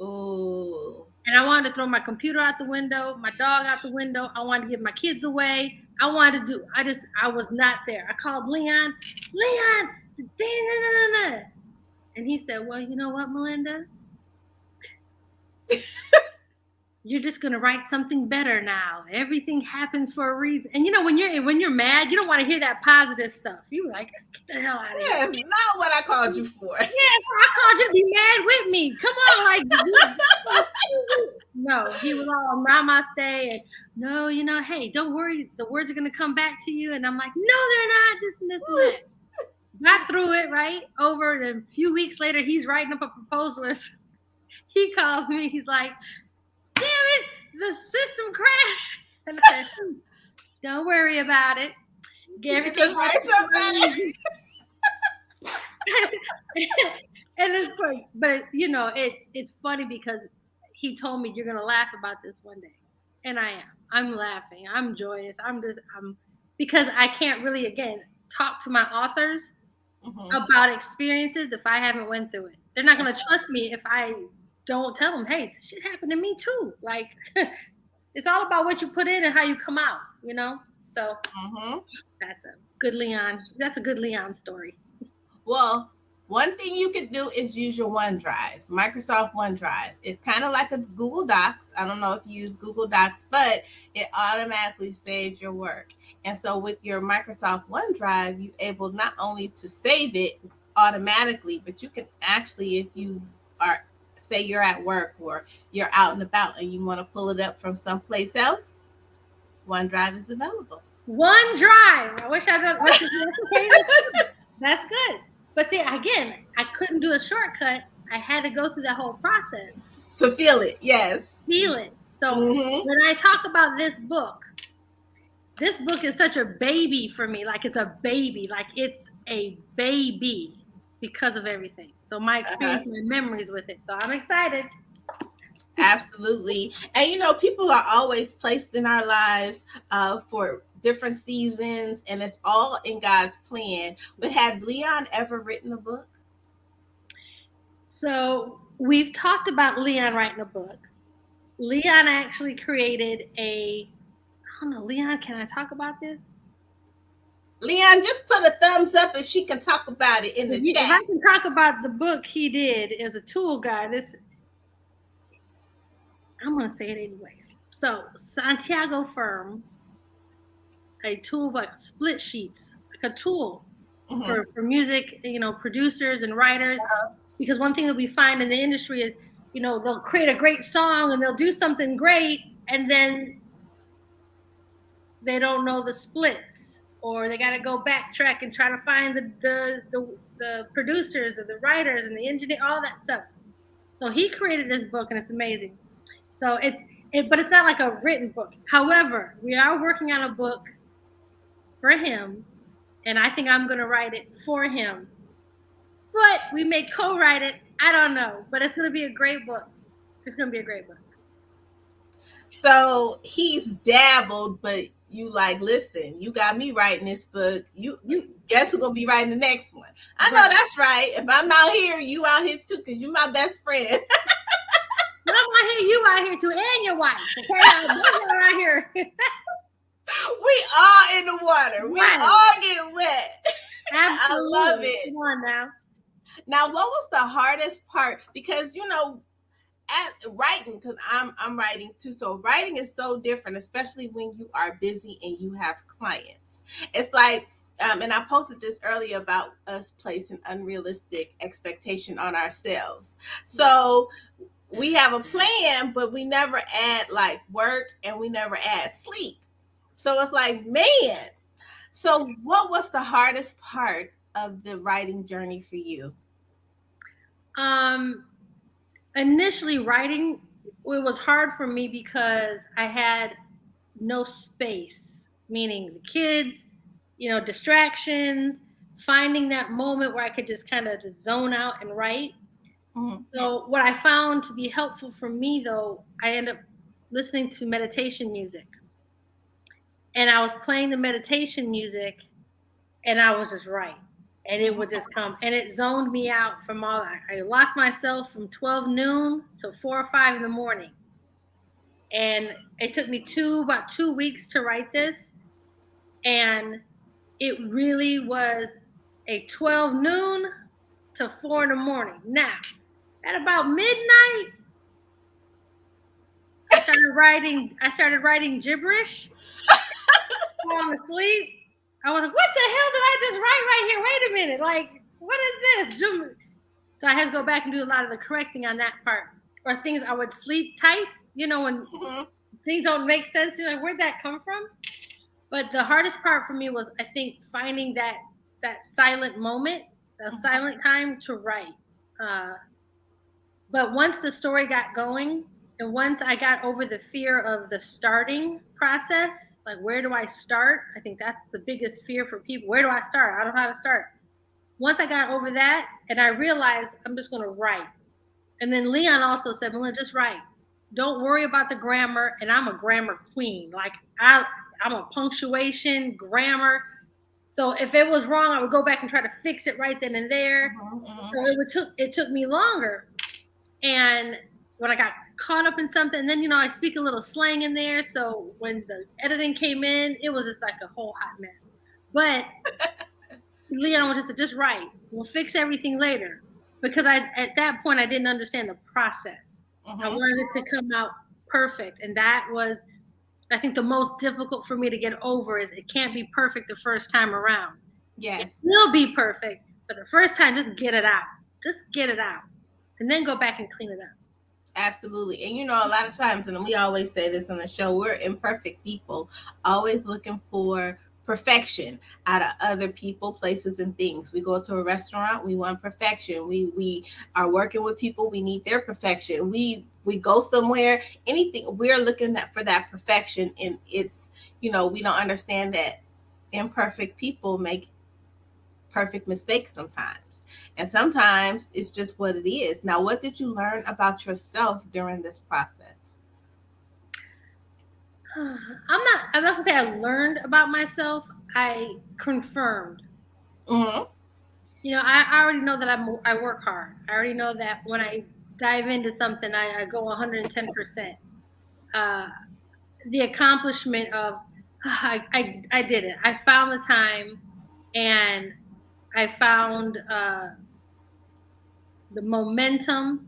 Ooh. And I wanted to throw my computer out the window, my dog out the window. I wanted to give my kids away. I was not there. I called Leon, and he said, well, you know what, Melinda? You're just gonna write something better now. Everything happens for a reason. And you know, when you're mad, you don't want to hear that positive stuff. You like, get the hell out of here. Yeah, it's not what I called you for. Yeah, I called you to be mad with me. Come on, like no, he was all namaste and no, you know, hey, don't worry, the words are gonna come back to you. And I'm like, no, they're not. This and this and that. Got through it, right? Over and a few weeks later, he's writing up a proposal. He calls me. He's like, damn it, the system crashed. And I said, don't worry about it. Everything and it's funny, but you know, it's funny because he told me you're gonna laugh about this one day, and I am. I'm laughing. I'm joyous. I'm because I can't really again talk to my authors about experiences if I haven't went through it. They're not gonna trust me if I don't tell them, hey, this shit happened to me too. Like, it's all about what you put in and how you come out, you know? So that's a good Leon. That's a good Leon story. Well, one thing you could do is use your OneDrive, Microsoft OneDrive. It's kind of like a Google Docs. I don't know if you use Google Docs, but it automatically saves your work. And so with your Microsoft OneDrive, you're able not only to save it automatically, but you can actually, if you are, say you're at work or you're out and about and you want to pull it up from someplace else, OneDrive is available. OneDrive. I wish I done. That's good. But see, again, I couldn't do a shortcut. I had to go through that whole process. To feel it, yes. Feel it. So when I talk about this book is such a baby for me. Like it's a baby. Like it's a baby because of everything. So my experience, my memories with it. So I'm excited. Absolutely. And you know, people are always placed in our lives for different seasons, and it's all in God's plan. But had Leon ever written a book? So we've talked about Leon writing a book. Leon actually created I don't know, Leon, can I talk about this? Leon, just put a thumbs up if she can talk about it in the chat. If I can talk about the book he did as a tool guide, I'm going to say it anyways. So Santiago firm, a tool like split sheets, like a tool for music, you know, producers and writers. Because one thing that we find in the industry is, you know, they'll create a great song and they'll do something great, and then they don't know the splits, or they got to go backtrack and try to find the producers and the writers and the engineer, all that stuff. So he created this book, and it's amazing. So but it's not like a written book. However, we are working on a book for him, and I think I'm going to write it for him. But we may co-write it. I don't know, but it's going to be a great book. It's going to be a great book. So he's dabbled, but you like, listen, you got me writing this book. You guess who's going to be writing the next one? I know that's right. If I'm out here, you out here too, because you're my best friend. I'm out here, you out here too, and your wife. Okay, I'm out here. We all in the water. We all get wet. Absolutely. I love it. Come on now. Now, what was the hardest part? Because, you know, at writing, because I'm writing too. So writing is so different, especially when you are busy and you have clients. It's like, and I posted this earlier about us placing unrealistic expectation on ourselves. So we have a plan, but we never add like work and we never add sleep. So it's like, man. So what was the hardest part of the writing journey for you? Initially writing, it was hard for me because I had no space, meaning the kids, you know, distractions, finding that moment where I could just kind of just zone out and write. So what I found to be helpful for me, though, I ended up listening to meditation music. And I was playing the meditation music, and I was just writing. And it would just come, and it zoned me out from all that. I locked myself from 12 noon to 4 or 5 in the morning. And it took me about 2 weeks to write this. And it really was a 12 noon to 4 in the morning. Now, at about midnight, I started writing gibberish. Falling asleep. I was like, what the hell did I just write right here? Wait a minute. Like, what is this? So I had to go back and do a lot of the correcting on that part. Or things I would sleep type, you know, when things don't make sense. You're like, where'd that come from? But the hardest part for me was, I think, finding that silent moment, the silent time to write. But once the story got going, and once I got over the fear of the starting process, like where do I start? I think that's the biggest fear for people. Where do I start? I don't know how to start. Once I got over that, and I realized I'm just going to write. And then Leon also said, Melinda, just write. Don't worry about the grammar. And I'm a grammar queen. Like I'm a punctuation, grammar. So if it was wrong, I would go back and try to fix it right then and there. So it took me longer. And when I got caught up in something, and then, you know, I speak a little slang in there. So when the editing came in, it was just like a whole hot mess. But Leon just said, just write. We'll fix everything later. Because at that point, I didn't understand the process. I wanted it to come out perfect. And that was, I think, the most difficult for me to get over is it can't be perfect the first time around. Yes. It will be perfect. But the first time, just get it out. Just get it out. And then go back and clean it up. Absolutely. And, you know, a lot of times, and we always say this on the show, we're imperfect people, always looking for perfection out of other people, places, and things. We go to a restaurant, we want perfection. We are working with people, we need their perfection. We go somewhere, anything, we're looking for that perfection. And it's, you know, we don't understand that imperfect people make perfect mistakes sometimes. And sometimes it's just what it is. Now, what did you learn about yourself during this process? I'm not gonna say I learned about myself. I confirmed. You know, I already know that I work hard. I already know that when I dive into something, I go 110%. The accomplishment of I did it. I found the time, and I found the momentum.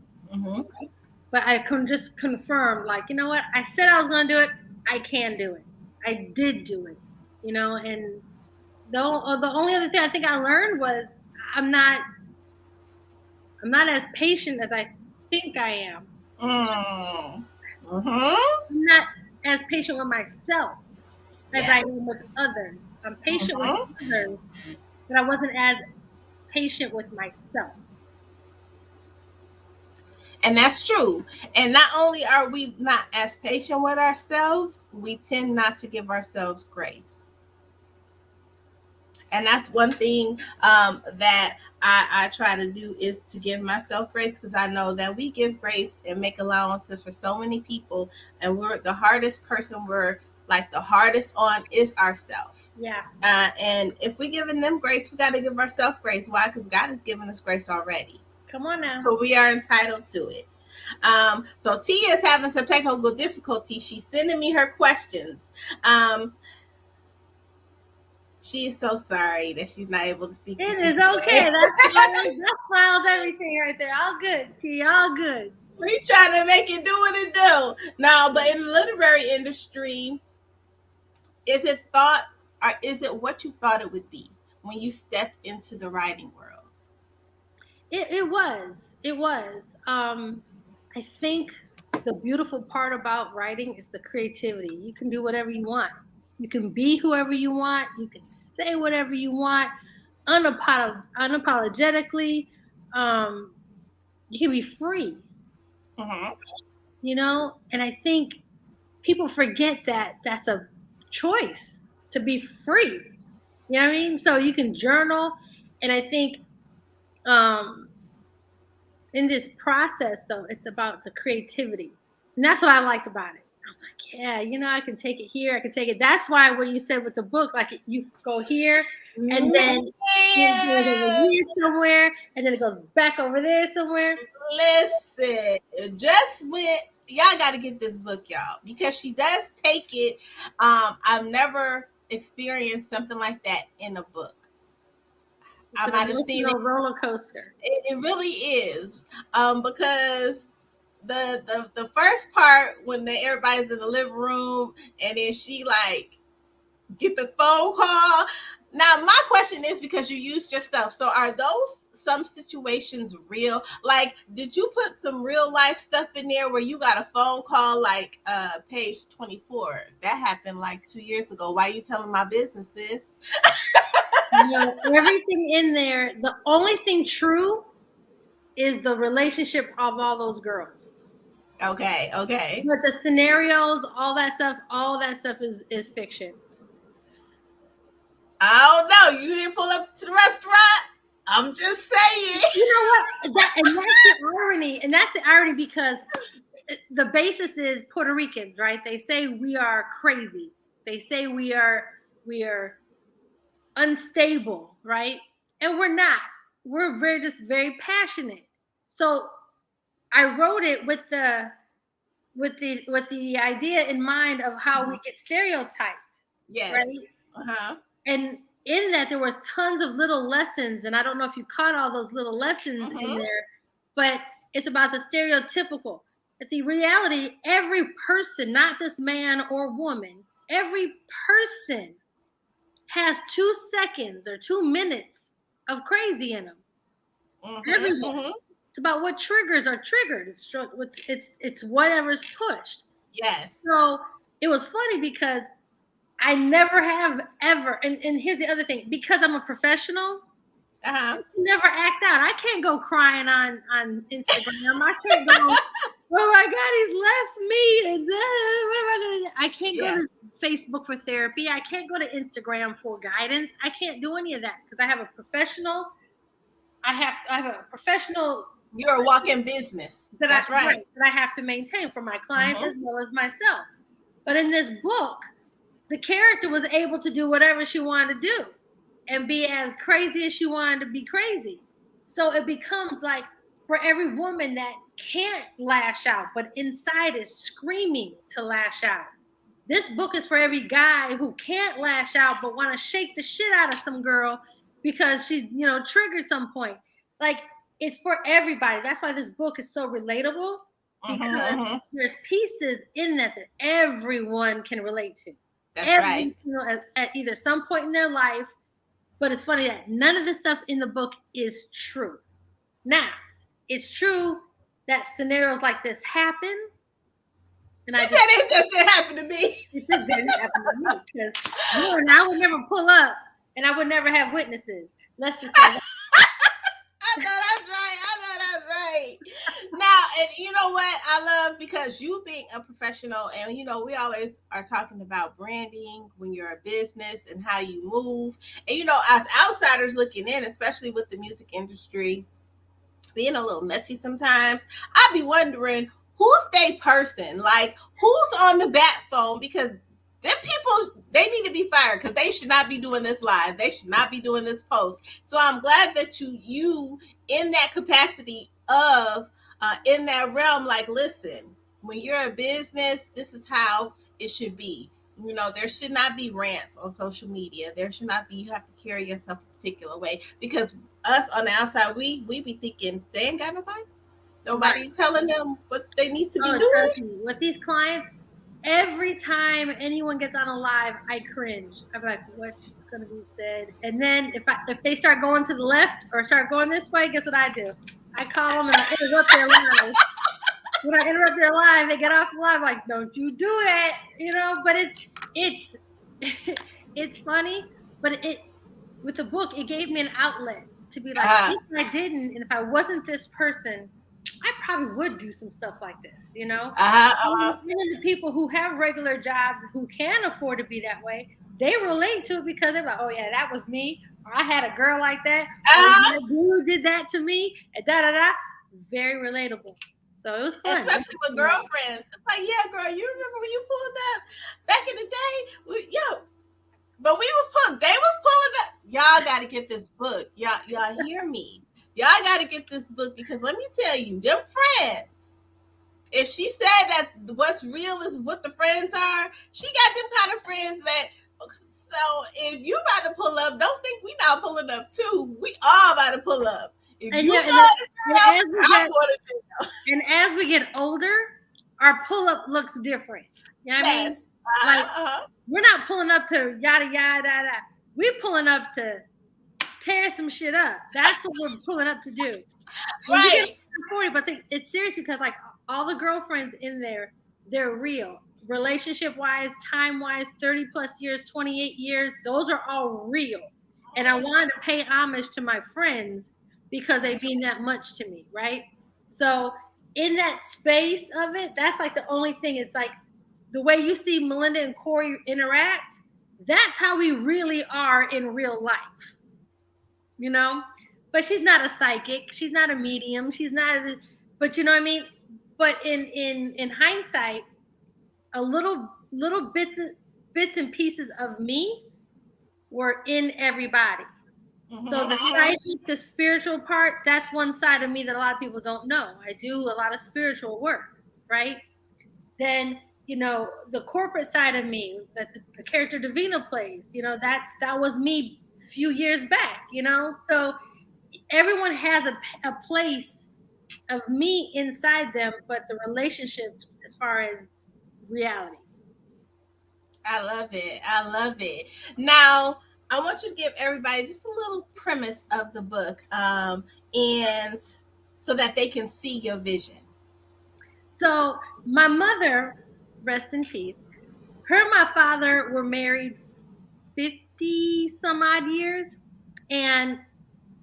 But I can just confirm, like, you know what? I said I was going to do it. I can do it. I did do it, you know. And the only other thing I think I learned was I'm not as patient as I think I am. I'm not as patient with myself as I am with others. I'm patient with others, but I wasn't as patient with myself. And that's true. And not only are we not as patient with ourselves, we tend not to give ourselves grace. And that's one thing that I try to do, is to give myself grace, because I know that we give grace and make allowances for so many people, and we're the hardest person we're like the hardest on is ourselves. Yeah. And if we're giving them grace, we got to give ourselves grace. Why? Because God has given us grace already. Come on now. So we are entitled to it. So Tia is having some technical difficulty. She's sending me her questions. She is so sorry that she's not able to speak. It is okay. That smiles everything right there. All good, Tia. All good. We trying to make it do what it do. No, but in the literary industry, is it what you thought it would be when you stepped into the writing world? It was. I think the beautiful part about writing is the creativity. You can do whatever you want. You can be whoever you want. You can say whatever you want, unapologetically. You can be free. You know, and I think people forget that that's a choice, to be free. You know what I mean? So you can journal, and I think in this process, though, it's about the creativity. And that's what I liked about it. I'm like, yeah, you know, I can take it here, I can take it. That's why what you said with the book, like you go here, and then you go over here somewhere, and then it goes back over there somewhere. Listen, just went. Y'all got to get this book, y'all, because she does take it. I've never experienced something like that in a book. I might have seen it. Roller coaster. It really is, because the first part when everybody's in the living room and then she like get the phone call. Now my question is, because you used your stuff, so are those some situations real? Like, did you put some real life stuff in there where you got a phone call like page 24? That happened like 2 years ago. Why are you telling my business, sis? Everything in there, the only thing true is the relationship of all those girls. Okay. But the scenarios, all that stuff is fiction. I don't know. You didn't pull up to the restaurant. I'm just saying. You know what? That's the irony because the basis is Puerto Ricans, right? They say we are crazy. They say we are unstable, right? And we're not. We're just very passionate. So I wrote it with the idea in mind of how we get stereotyped. Yes. Right? And in that there were tons of little lessons, and I don't know if you caught all those little lessons in there, but it's about the stereotypical. But the reality, every person, not just man or woman, every person has 2 seconds or 2 minutes of crazy in them. Everyone. It's about what triggers are triggered. It's whatever's pushed. Yes. So it was funny because I never have ever, and here's the other thing, because I'm a professional, I never act out. I can't go crying on Instagram. I can't go, oh my God, he's left me. And what am I going to do? I can't go to Facebook for therapy. I can't go to Instagram for guidance. I can't do any of that because I have a professional. I have a professional. You're a walk-in business. That's right. That I have to maintain for my clients as well as myself. But in this book, the character was able to do whatever she wanted to do and be as crazy as she wanted to be crazy. So it becomes like for every woman that can't lash out, but inside is screaming to lash out. This book is for every guy who can't lash out, but want to shake the shit out of some girl because she, triggered some point. Like, it's for everybody. That's why this book is so relatable, because there's pieces in that everyone can relate to. That's right. At either some point in their life. But it's funny that none of the stuff in the book is true. Now, it's true that scenarios like this happen. And said it just didn't happen to me. It just didn't happen to me because I would never pull up and I would never have witnesses. Let's just say that. I know that's right. Now, and you know what I love, because you being a professional, and we always are talking about branding when you're a business and how you move. And as outsiders looking in, especially with the music industry being a little messy sometimes, I'd be wondering who's their person, like who's on the bat phone, because them people, they need to be fired because they should not be doing this live. They should not be doing this post. So I'm glad that you in that capacity of in that realm, like, listen, when you're a business, this is how it should be. There should not be rants on social media. There should not be, you have to carry yourself a particular way, because us on the outside, we be thinking they ain't got nobody telling them what they need to be doing. With these clients, every time anyone gets on a live, I cringe. I'm like, what's going to be said? And then if they start going to the left or start going this way, guess what I do? I call them and I interrupt their live. When I interrupt their live, they get off the live like, don't you do it, But it's it's funny, but with the book, it gave me an outlet to be like, if I didn't, and if I wasn't this person, I probably would do some stuff like this, Even the people who have regular jobs who can afford to be that way, they relate to it because they're like, oh yeah, that was me. Or I had a girl like that. Or my dude did that to me. And da-da-da. Very relatable. So it was fun. Especially with girlfriends. It's like, yeah, girl, you remember when you pulled up back in the day? But they was pulling up. Y'all got to get this book. Y'all hear me? Y'all got to get this book, because let me tell you, them friends, if she said that what's real is what the friends are, she got them kind of friends that, so if you about to pull up, don't think we not pulling up too. We all about to pull up. If And you yeah, go to jail, and as we I'm get, going to jail. and as we get older, our pull up looks different. You know what I mean? Yes. Like we're not pulling up to yada yada yada. We're pulling up to tear some shit up. That's what we're pulling up to do. When we get Right. 40, but it's serious because like all the girlfriends in there, they're real. Relationship wise, time wise, 30 plus years, 28 years, those are all real. And I wanted to pay homage to my friends because they mean that much to me, right? So in that space of it, that's like the only thing. It's like the way you see Melinda and Corey interact, that's how we really are in real life. You know? But she's not a psychic, she's not a medium, she's not but you know what I mean? But in hindsight, a little bits and pieces of me were in everybody. So the psychic, the spiritual part, that's one side of me that a lot of people don't know. I do a lot of spiritual work, right? Then, you know, the corporate side of me that the character Davina plays, you know, that was me a few years back, you know? So everyone has a place of me inside them, but the relationships as far as reality. I love it. I love it. Now, I want you to give everybody just a little premise of the book, and so that they can see your vision. So my mother, rest in peace, her and my father were married 50 some odd years, and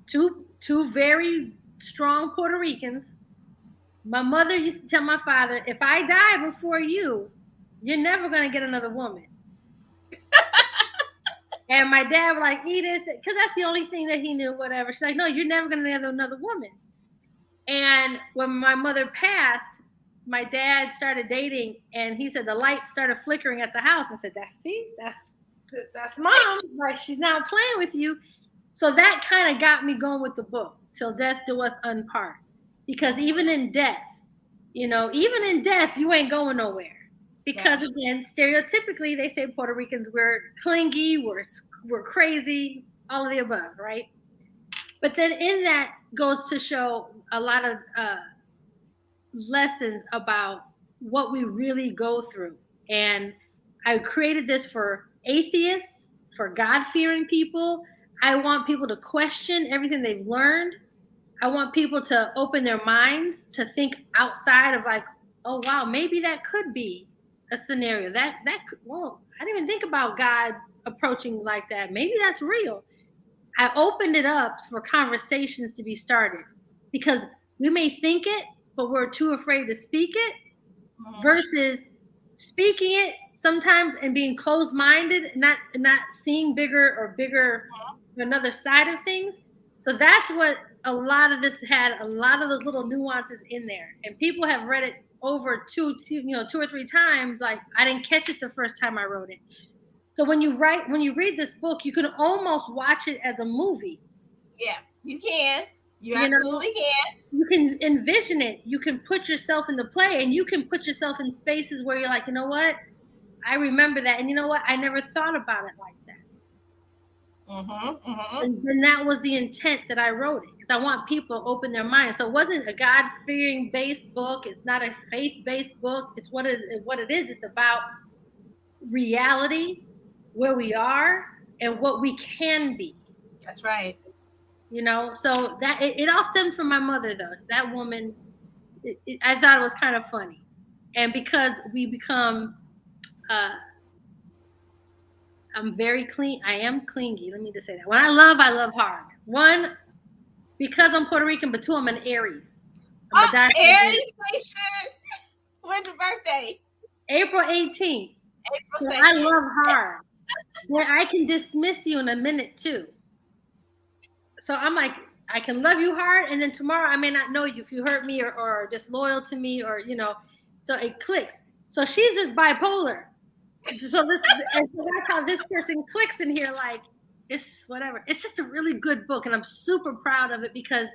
two very strong Puerto Ricans. My mother used to tell my father, if I die before you, you're never going to get another woman. And my dad was like, Edith, because that's the only thing that he knew, whatever. She's like, no, you're never going to get another woman. And when my mother passed, my dad started dating, and he said the lights started flickering at the house. I said, that's mom. Like, she's not playing with you. So that kind of got me going with the book, Till Death Do Us Unpart. Because even in death, you know, you ain't going nowhere. Because again, stereotypically, they say Puerto Ricans, we're clingy, we're crazy, all of the above, right? But then in that goes to show a lot of lessons about what we really go through. And I created this for atheists, for God-fearing people. I want people to question everything they've learned. I want people to open their minds to think outside of like, oh wow, maybe that could be a scenario. That could, whoa, I didn't even think about God approaching like that. Maybe that's real. I opened it up for conversations to be started because we may think it, but we're too afraid to speak it versus speaking it sometimes and being closed-minded, not seeing bigger another side of things. So that's what a lot of this had, a lot of those little nuances in there. And people have read it over two or three times. Like, I didn't catch it the first time I wrote it. So when you read this book, you can almost watch it as a movie. Yeah, you can. You absolutely can. You can envision it. You can put yourself in the play, and you can put yourself in spaces where you're like, you know what? I remember that. And you know what? I never thought about it like that. And that was the intent that I wrote it, because I want people to open their minds. So it wasn't a God-fearing based book. It's not a faith-based book. It's what it is. It's about reality, where we are, and what we can be. That's right. You know, so that it all stemmed from my mother, though. That woman, I thought it was kind of funny. And because we become, I'm very clean. I am clingy. Let me just say that. When I love hard. One, because I'm Puerto Rican, but two, I'm an Aries. Aries nation. When's your birthday? April 18th. April 2nd. So I love hard. But I can dismiss you in a minute, too. So I'm like, I can love you hard, and then tomorrow I may not know you if you hurt me or disloyal to me, or, you know, so it clicks. So she's just bipolar. So that's how this person clicks in here, like, it's whatever. It's just a really good book, and I'm super proud of it because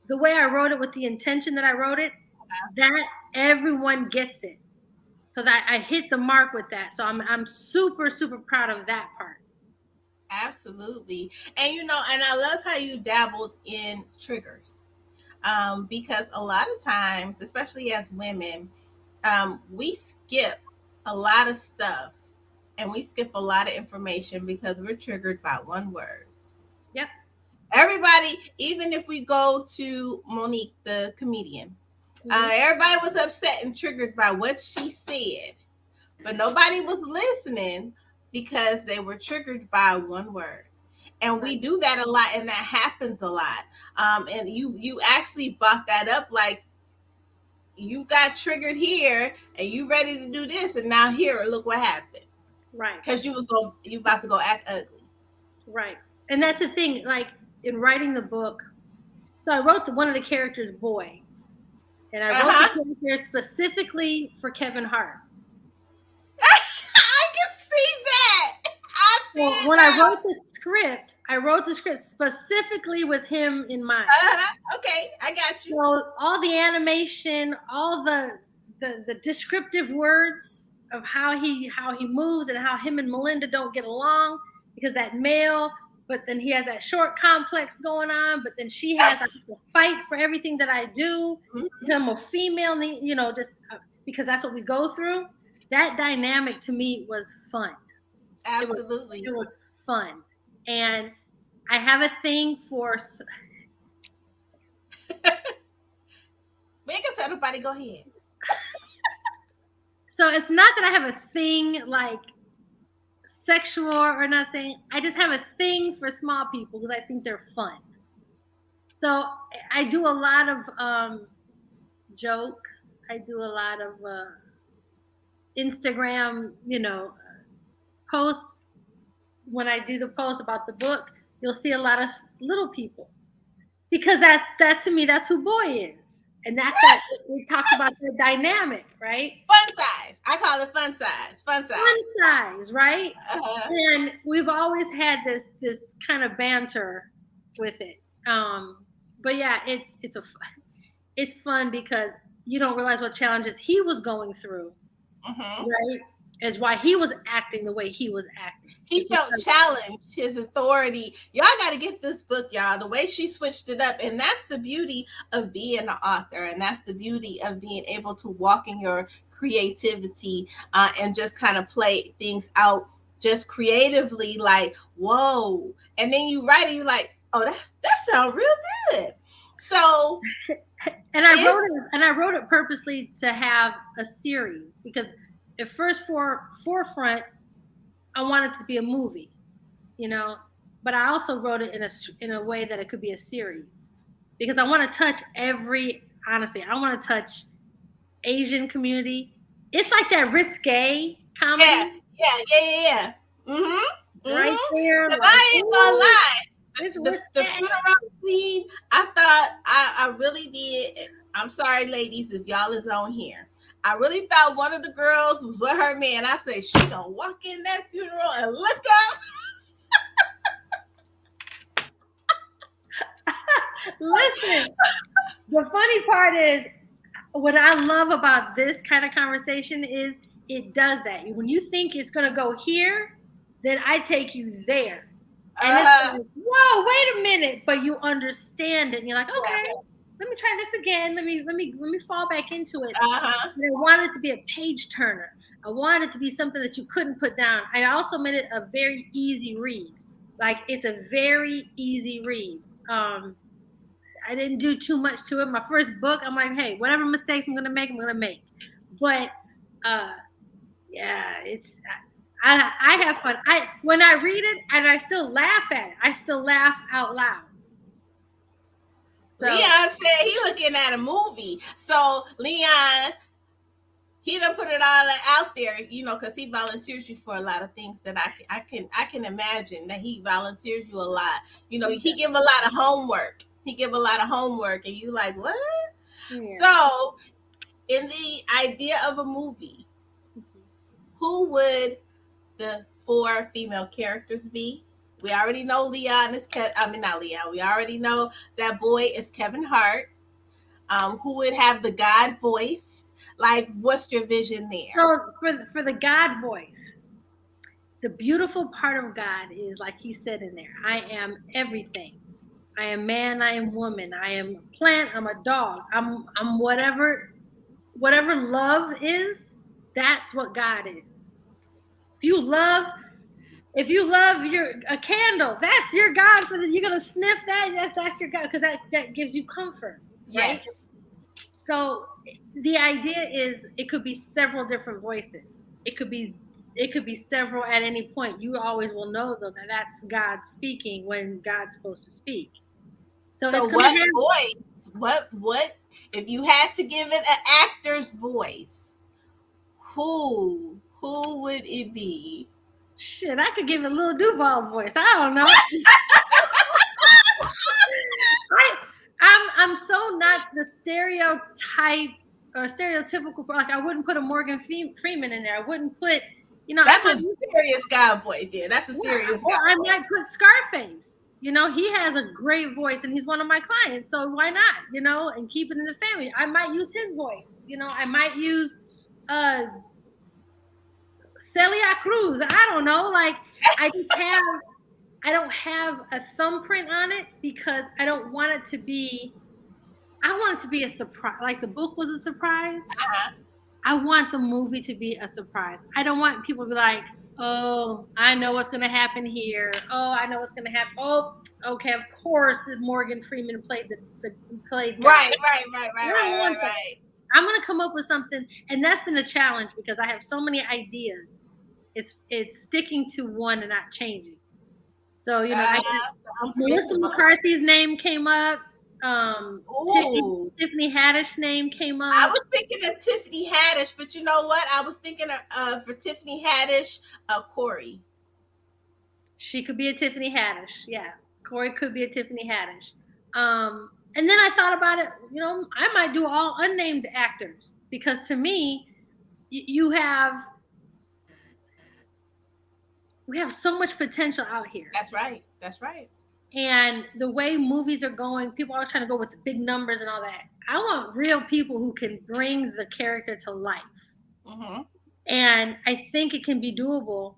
the way I wrote it with the intention that I wrote it, that everyone gets it. So that I hit the mark with that. So I'm super, super proud of that part. Absolutely. And and I love how you dabbled in triggers. Because a lot of times, especially as women, we skip a lot of stuff and we skip a lot of information because we're triggered by one word. Yep. Everybody, even if we go to Monique, the comedian, everybody was upset and triggered by what she said, but nobody was listening because they were triggered by one word. And we do that a lot, and that happens a lot. And you actually brought that up, like you got triggered here, and you ready to do this, and now here, look what happened. Right. Because you about to go act ugly. Right. And that's the thing. Like in writing the book, so I wrote one of the characters, Boy, and I wrote the character specifically for Kevin Hart. I can see that. When I wrote the script specifically with him in mind. Okay, I got you. So all the animation, all the descriptive words of how he moves and how him and Melinda don't get along because that male, but then he has that short complex going on, but then she has to fight for everything that I do. I'm a female, just because that's what we go through. That dynamic to me was fun. Absolutely. It was fun. And I have a thing for... We ain't gonna tell nobody, go ahead. So it's not that I have a thing like sexual or nothing. I just have a thing for small people because I think they're fun. So I do a lot of jokes. I do a lot of Instagram, posts. When I do the post about the book, you'll see a lot of little people because that to me, that's who Boy is. And that's what we talked about, the dynamic, right? Fun size. I call it fun size. Fun size. Fun size, right? And we've always had this kind of banter with it. But yeah, it's fun because you don't realize what challenges he was going through, right? Is why he was acting the way he was acting. He felt challenged, his authority. Y'all got to get this book, y'all. The way she switched it up. And that's the beauty of being an author. And that's the beauty of being able to walk in your creativity and just kind of play things out just creatively, like, whoa. And then you write it, you're like, oh, that sounds real good. So and I wrote it purposely to have a series because at first forefront, I wanted it to be a movie, but I also wrote it in a way that it could be a series because I want to touch honestly, I want to touch Asian community. It's like that risque comedy. Yeah. Right there. Like, I ain't gonna lie. The funeral scene, I thought I really did. I'm sorry, ladies, if y'all is on here. I really thought one of the girls was with her man. I said, she gonna walk in that funeral and look up. Listen, the funny part is, what I love about this kind of conversation is it does that. When you think it's gonna go here, then I take you there. And it's like, whoa, wait a minute, but you understand it, and you're like, okay. Let me try this again. Let me fall back into it. I wanted it to be a page turner. I wanted it to be something that you couldn't put down. I also made it a very easy read. Like it's a very easy read. I didn't do too much to it. My first book, I'm like, hey, whatever mistakes I'm gonna make. But yeah, I have fun. When I read it, and I still laugh at it. I still laugh out loud. So, Leon said he looking at a movie. So Leon, he done put it all out there, because he volunteers you for a lot of things that I can imagine that he volunteers you a lot. He give a lot of homework. And you like, what? Yeah. So in the idea of a movie, who would the 4 female characters be? We already know Leon is not Leon. We already know that Boy is Kevin Hart. Who would have the God voice? Like, what's your vision there? So for the God voice, the beautiful part of God is, like he said in there, I am everything. I am man, I am woman, I am a plant, I'm a dog, I'm whatever love is, that's what God is. If you love a candle, that's your God. You're gonna sniff that. That's your God, because that gives you comfort, right? Yes. So the idea is it could be several different voices. It could be several at any point. You always will know though that that's God speaking when God's supposed to speak. So it's what gonna voice? What if you had to give it an actor's voice? Who would it be? Shit, I could give it Lil Duval's voice. I don't know. I'm so not the stereotype or stereotypical. Like I wouldn't put a Morgan Freeman in there. I wouldn't put, That's a serious guy voice. Yeah, that's a serious guy. Or I might put Scarface. He has a great voice, and he's one of my clients. So why not? And keep it in the family. I might use his voice. I might use Celia Cruz. I don't know. Like I don't have a thumbprint on it because I don't want it to be. I want it to be a surprise. Like the book was a surprise. Uh-huh. I want the movie to be a surprise. I don't want people to be like, "Oh, I know what's going to happen here. Oh, I know what's going to happen. Oh, okay, of course, Morgan Freeman played played." Right. I'm going to come up with something, and that's been the challenge because I have so many ideas. It's sticking to one and not changing. So Melissa McCarthy's name came up. Tiffany Haddish name came up. I was thinking of Tiffany Haddish, but you know what? I was thinking of for Tiffany Haddish, Corey. She could be a Tiffany Haddish. Yeah, Corey could be a Tiffany Haddish. And then I thought about it. I might do all unnamed actors because to me, we have so much potential out here. That's right. And the way movies are going, people are trying to go with the big numbers and all that. I want real people who can bring the character to life. Mm-hmm. And I think it can be doable,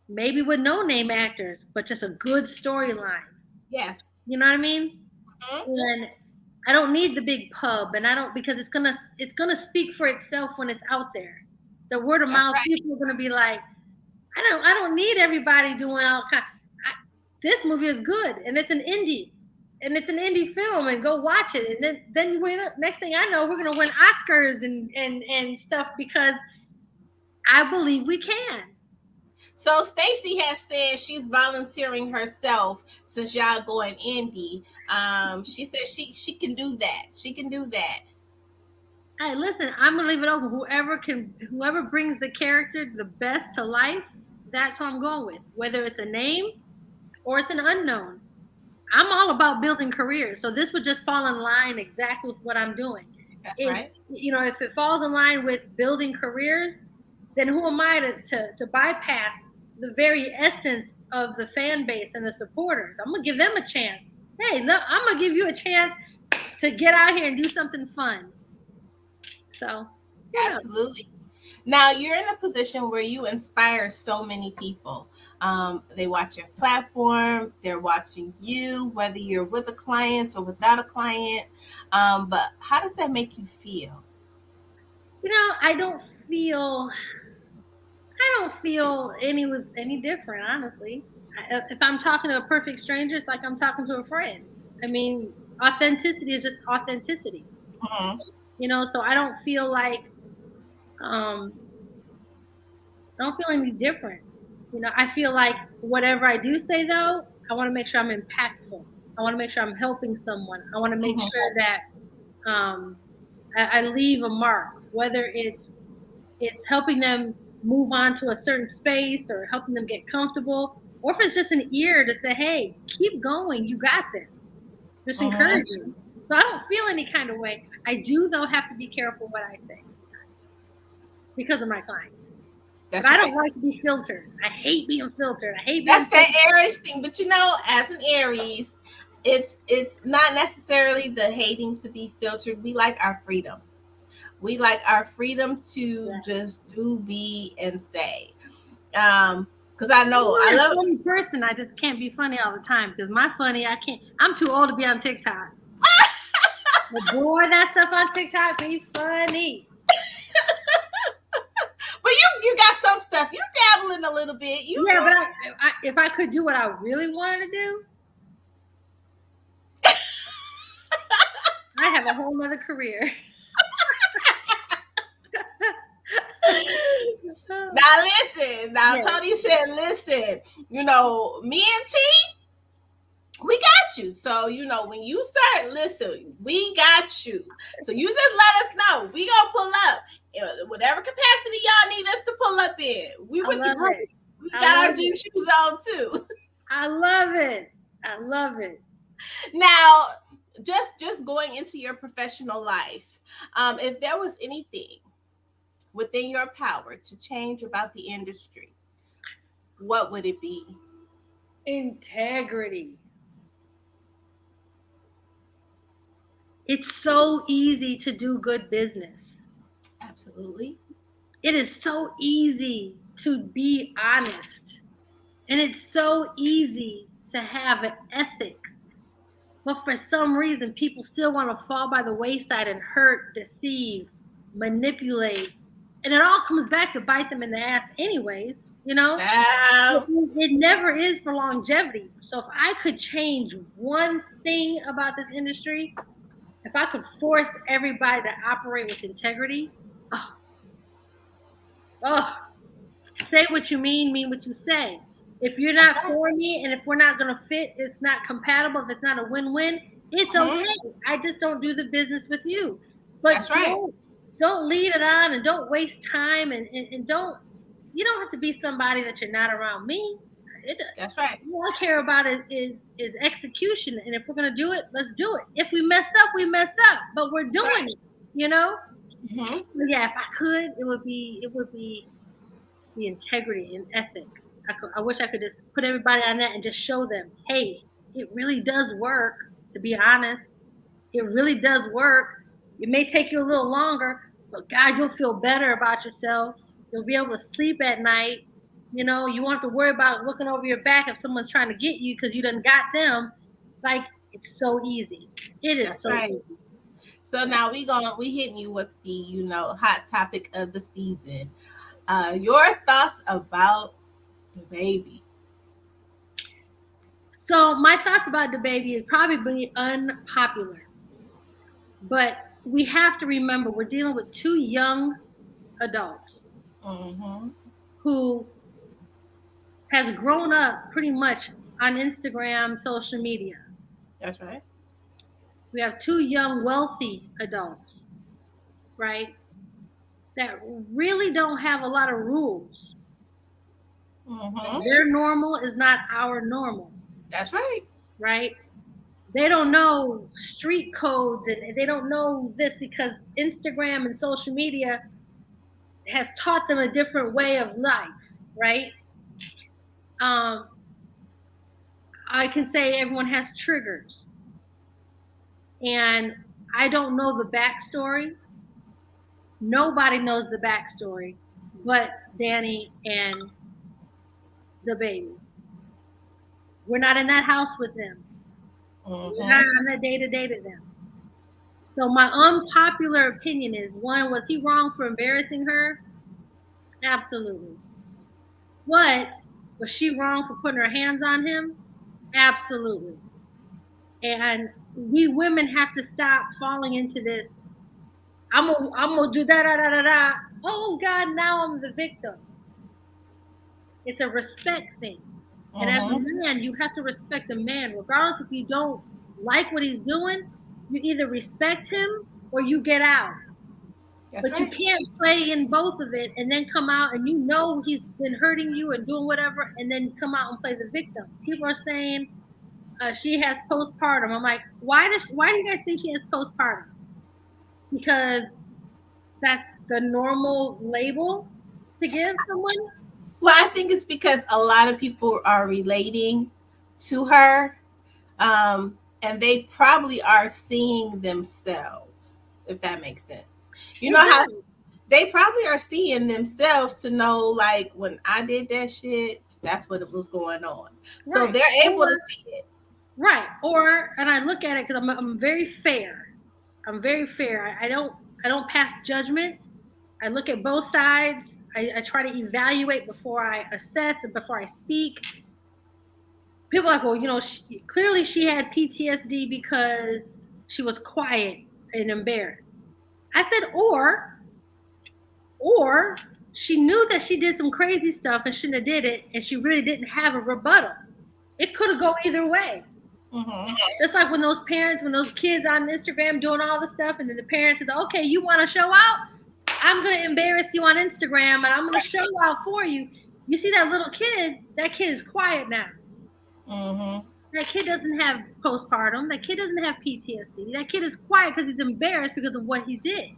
maybe with no name actors, but just a good storyline. Yeah. You know what I mean? Mm-hmm. And I don't need the big pub, and I don't, because it's gonna speak for itself when it's out there. The word of mouth, people are gonna be like, I don't need everybody doing all kinds. This movie is good, and it's an indie film, and go watch it. And then next thing I know, we're gonna win Oscars and stuff because I believe we can. So Stacey has said she's volunteering herself since y'all going indie. She said she can do that. She can do that. Hey, listen, I'm gonna leave it open. Whoever brings the character the best to life, that's who I'm going with. Whether it's a name or it's an unknown. I'm all about building careers. So this would just fall in line exactly with what I'm doing. That's right. If it falls in line with building careers, then who am I to bypass the very essence of the fan base and the supporters? I'm going to give them a chance. Hey, look, I'm going to give you a chance to get out here and do something fun. So, yeah. Absolutely. Now, you're in a position where you inspire so many people. They watch your platform. They're watching you, whether you're with a client or without a client. But how does that make you feel? I don't feel any different, honestly. If I'm talking to a perfect stranger, it's like I'm talking to a friend. I mean, authenticity is just authenticity. Mm-hmm. So I don't feel like I don't feel any different. I feel like whatever I do say, though, I want to make sure I'm impactful. I want to make sure I'm helping someone. I want to make sure that I leave a mark, whether it's helping them move on to a certain space or helping them get comfortable, or if it's just an ear to say, hey, keep going, you got this. Just encourage me. So I don't feel any kind of way. I do, though, have to be careful what I say sometimes because of my client. But I don't like to be filtered. I hate being filtered. That's that Aries thing. But as an Aries, it's not necessarily the hating to be filtered. We like our freedom. We like our freedom to just do, be, and say. Because I know I I'm love a funny person. I just can't be funny all the time because my funny, I can't. I'm too old to be on TikTok. But boy, that stuff on TikTok be funny. But you got some stuff. You dabbling a little bit. Yeah, but if I could do what I really wanted to do, I have a whole nother career. Now listen. Now Yes. Toni said, "Listen, me and T, we got you. So when you start, listen, we got you. So you just let us know. We gonna pull up whatever capacity y'all need us to pull up in. We with the group. We got our gym shoes on too. I love it. I love it. Now, just going into your professional life, if there was anything within your power to change about the industry, what would it be? Integrity. It's so easy to do good business. Absolutely. It is so easy to be honest. And it's so easy to have an ethics. But for some reason, people still want to fall by the wayside and hurt, deceive, manipulate. And it all comes back to bite them in the ass anyways, It never is for longevity. So if I could change one thing about this industry, if I could force everybody to operate with integrity, say what you mean what you say. If you're not for me and if we're not going to fit, it's not compatible, if it's not a win-win, it's okay. I just don't do the business with you. But don't lead it on and don't waste time and you don't have to be somebody that you're not around me. That's right. All I care about is execution. And if we're going to do it, let's do it. If we mess up, we mess up. But we're doing it, Mm-hmm. So yeah, if I could, it would be the integrity and ethic. I wish I could just put everybody on that and just show them, hey, it really does work, to be honest. It really does work. It may take you a little longer, but God, you'll feel better about yourself. You'll be able to sleep at night. You won't have to worry about looking over your back if someone's trying to get you because you done got them. Like, it's so easy. It is easy. So now we hitting you with the, hot topic of the season. Your thoughts about the baby. So my thoughts about the baby is probably unpopular, but we have to remember we're dealing with two young adults who has grown up pretty much on Instagram, social media. That's right. We have two young, wealthy adults, right, that really don't have a lot of rules. Their normal is not our normal. That's right. Right? They don't know street codes and they don't know this because Instagram and social media has taught them a different way of life, right? I can say everyone has triggers. And I don't know the backstory. Nobody knows the backstory but Danny and the baby. We're not in that house with them. We're not on that day-to-day to them. So my unpopular opinion is, one, was he wrong for embarrassing her? Absolutely. What? Was she wrong for putting her hands on him? Absolutely. And we women have to stop falling into this. I'm gonna do da. Oh God, now I'm the victim. It's a respect thing. And as a man, you have to respect a man, regardless if you don't like what he's doing. You either respect him or you get out. But you can't play in both of it and then come out and he's been hurting you and doing whatever, and then come out and play the victim. People are saying she has postpartum. I'm like, why do you guys think she has postpartum? Because that's the normal label to give someone? Well, I think it's because a lot of people are relating to her, and they probably are seeing themselves, if that makes sense. You know how they probably are seeing themselves to know, like, when I did that shit, that's what it was going on. So Right. they're able to see it. Right. And I look at it because I'm very fair. I'm very fair. I don't pass judgment. I look at both sides. I try to evaluate before I assess and before I speak. People are like, well, clearly she had PTSD because she was quiet and embarrassed. I said, or she knew that she did some crazy stuff and shouldn't have did it, and she really didn't have a rebuttal. It could have gone either way. Mm-hmm. Just like when those kids on Instagram doing all the stuff, and then the parents said, okay, you want to show out? I'm going to embarrass you on Instagram, and I'm going to show out for you. You see that little kid? That kid is quiet now. Mm-hmm. That kid doesn't have postpartum. That kid doesn't have PTSD. That kid is quiet because he's embarrassed because of what he did.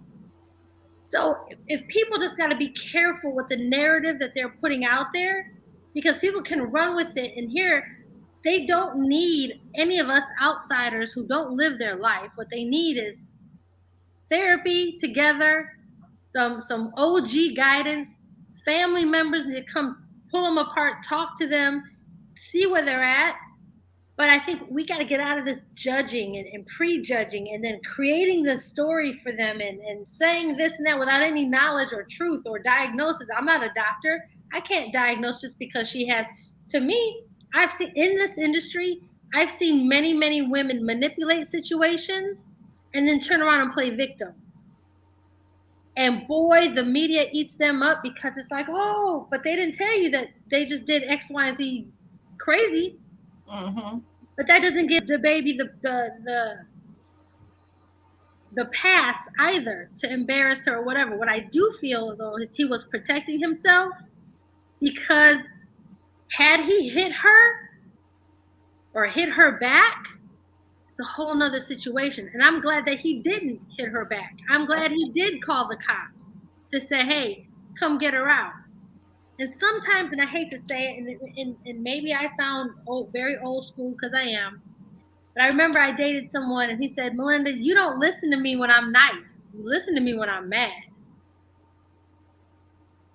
So if people just got to be careful with the narrative that they're putting out there, because people can run with it, and here they don't need any of us outsiders who don't live their life. What they need is therapy together, some OG guidance. Family members need to come pull them apart, talk to them, see where they're at. But I think we got to get out of this judging and prejudging and then creating the story for them and saying this and that without any knowledge or truth or diagnosis. I'm not a doctor. I can't diagnose just because she has. To me, I've seen in this industry, I've seen many, many women manipulate situations and then turn around and play victim. And boy, the media eats them up because it's like, oh, but they didn't tell you that they just did X, Y, and Z crazy. Mm-hmm. But that doesn't give the baby the pass either to embarrass her or whatever. What I do feel, though, is he was protecting himself, because had he hit her or hit her back, it's a whole nother situation. And I'm glad that he didn't hit her back. I'm glad he did call the cops to say, hey, come get her out. And sometimes, and I hate to say it, and maybe I sound very old school because I am, but I remember I dated someone and he said, Melinda, you don't listen to me when I'm nice. You listen to me when I'm mad.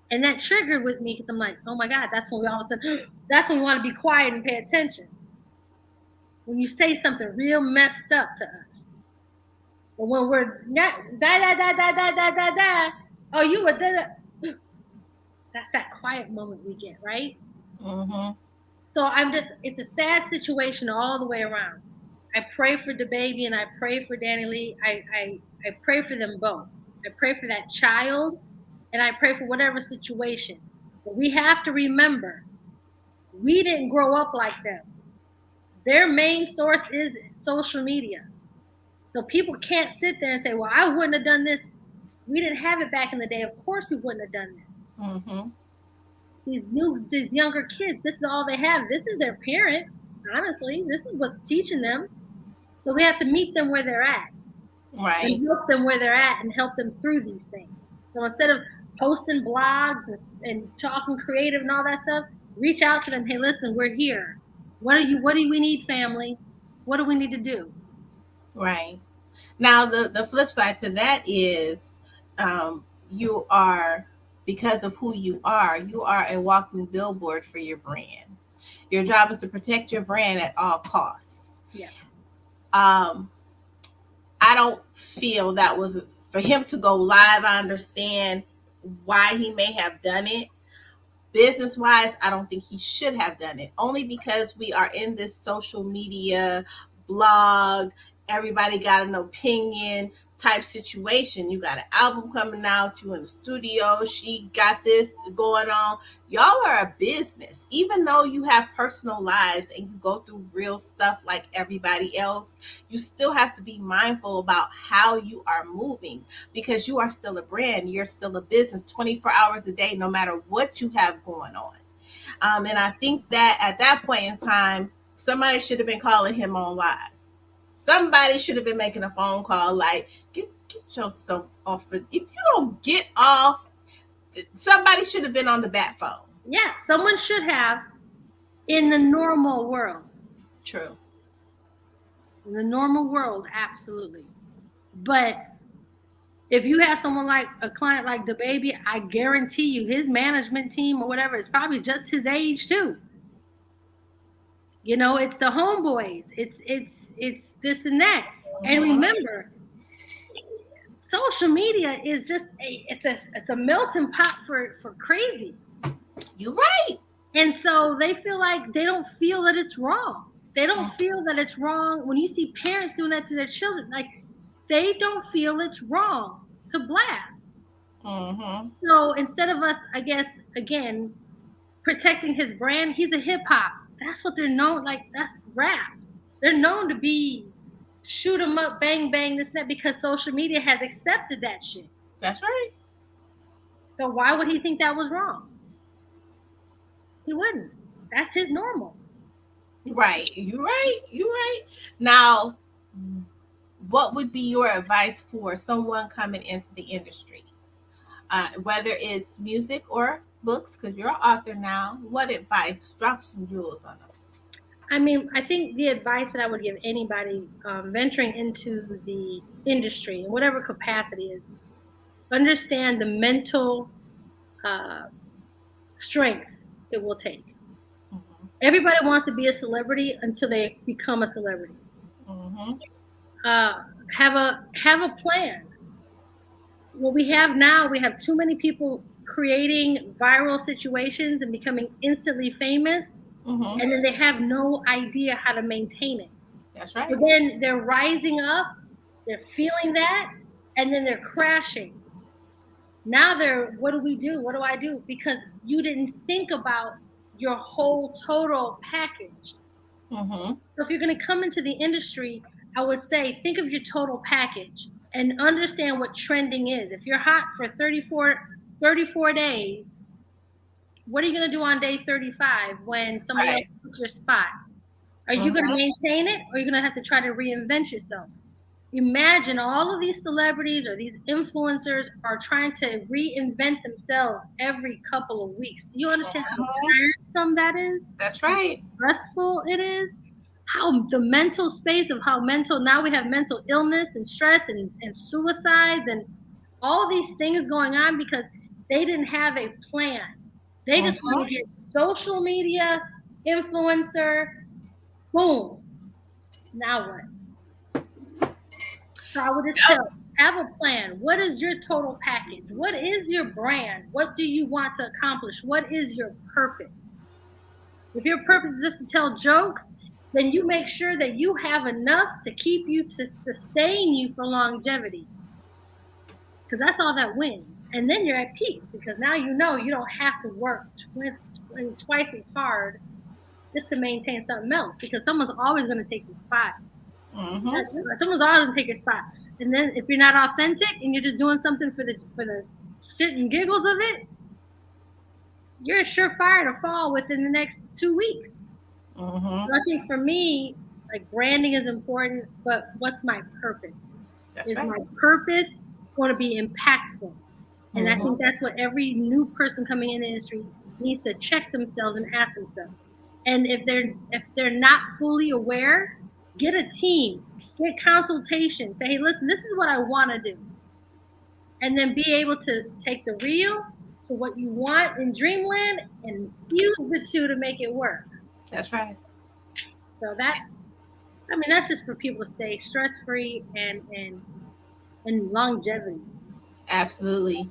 And that triggered with me because I'm like, oh my God, that's when we all of a sudden, that's when we want to be quiet and pay attention. When you say something real messed up to us. But when we're not, oh, you were da. That's that quiet moment we get, right? Mm-hmm. So it's a sad situation all the way around. I pray for DaBaby and I pray for Danny Lee. I pray for them both. I pray for that child and I pray for whatever situation. But we have to remember, we didn't grow up like them. Their main source is social media. So people can't sit there and say, well, I wouldn't have done this. We didn't have it back in the day. Of course we wouldn't have done this. Mm-hmm. These younger kids, this is all they have. This is their parent, honestly. This is what's teaching them. So we have to meet them where they're at. Right. And help them where they're at and help them through these things. So instead of posting blogs and talking creative and all that stuff, reach out to them. Hey, listen, we're here. What do we need, family? What do we need to do? Right. Now, the flip side to that is you are, because of who you are a walking billboard for your brand. Your job is to protect your brand at all costs. Yeah. I don't feel that was for him to go live. I understand why he may have done it. Business wise, I don't think he should have done it, only because we are in this social media blog, everybody got an opinion type situation. You got an album coming out, you in the studio, she got this going on. Y'all are a business. Even though you have personal lives and you go through real stuff like everybody else, you still have to be mindful about how you are moving, because you are still a brand. You're still a business 24 hours a day, no matter what you have going on. And I think that at that point in time, somebody should have been calling him on live. Somebody should have been making a phone call like, get yourself off. If you don't get off, somebody should have been on the bat phone. Yeah, someone should have in the normal world. True. In the normal world, absolutely. But If you have someone like a client like the baby, I guarantee you his management team or whatever is probably just his age too. You know, it's the homeboys. It's this and that. And remember, social media is just it's a melting pot for crazy. You're right. And so they feel like they don't feel that it's wrong. They don't feel that it's wrong when you see parents doing that to their children. Like they don't feel it's wrong to blast. So instead of us, I guess, again, protecting his brand, he's a hip hop. That's what they're known. Like that's rap. They're known to be shoot 'em up, bang bang, this and that because social media has accepted that shit. That's right. So why would he think that was wrong? He wouldn't. That's his normal. Right. You're right. You're right. Now, what would be your advice for someone coming into the industry? Whether it's music or books, because you're an author now, what advice? Drop some jewels on them. I mean, I think the advice that I would give anybody venturing into the industry in whatever capacity is, understand the mental strength it will take. Everybody wants to be a celebrity until they become a celebrity. Have a plan. What we have now, we have too many people creating viral situations and becoming instantly famous, and then they have no idea how to maintain it. That's right. But then they're rising up, they're feeling that, and then they're crashing. Now what do we do? What do I do? Because you didn't think about your whole total package. So if you're going to come into the industry, I would say think of your total package and understand what trending is. If you're hot for 34 days, what are you going to do on day 35 when somebody else took your spot? Are you going to maintain it, or are you going to have to try to reinvent yourself? Imagine all of these celebrities or these influencers are trying to reinvent themselves every couple of weeks. Do you understand how tiresome that is? That's right. How stressful it is? How the mental space of now we have mental illness and stress and suicides and all these things going on because they didn't have a plan. They just want to get social media, influencer, boom. Now what? So I would just tell, have a plan. What is your total package? What is your brand? What do you want to accomplish? What is your purpose? If your purpose is just to tell jokes, then you make sure that you have enough to keep you to sustain you for longevity. Because that's all that wins. And then you're at peace because now you know you don't have to work twice as hard just to maintain something else because someone's always going to take your spot. Someone's always going to take your spot. And then if you're not authentic and you're just doing something for the shit and giggles of it, you're surefire to fall within the next 2 weeks. So I think for me, like branding is important, but what's my purpose? My purpose going to be impactful? And I think that's what every new person coming in the industry needs to check themselves and ask themselves. And if they're not fully aware, get a team, get consultation, say, hey, listen, this is what I want to do. And then be able to take the real to what you want in dreamland and fuse the two to make it work. That's right. So that's just for people to stay stress-free and longevity. Absolutely.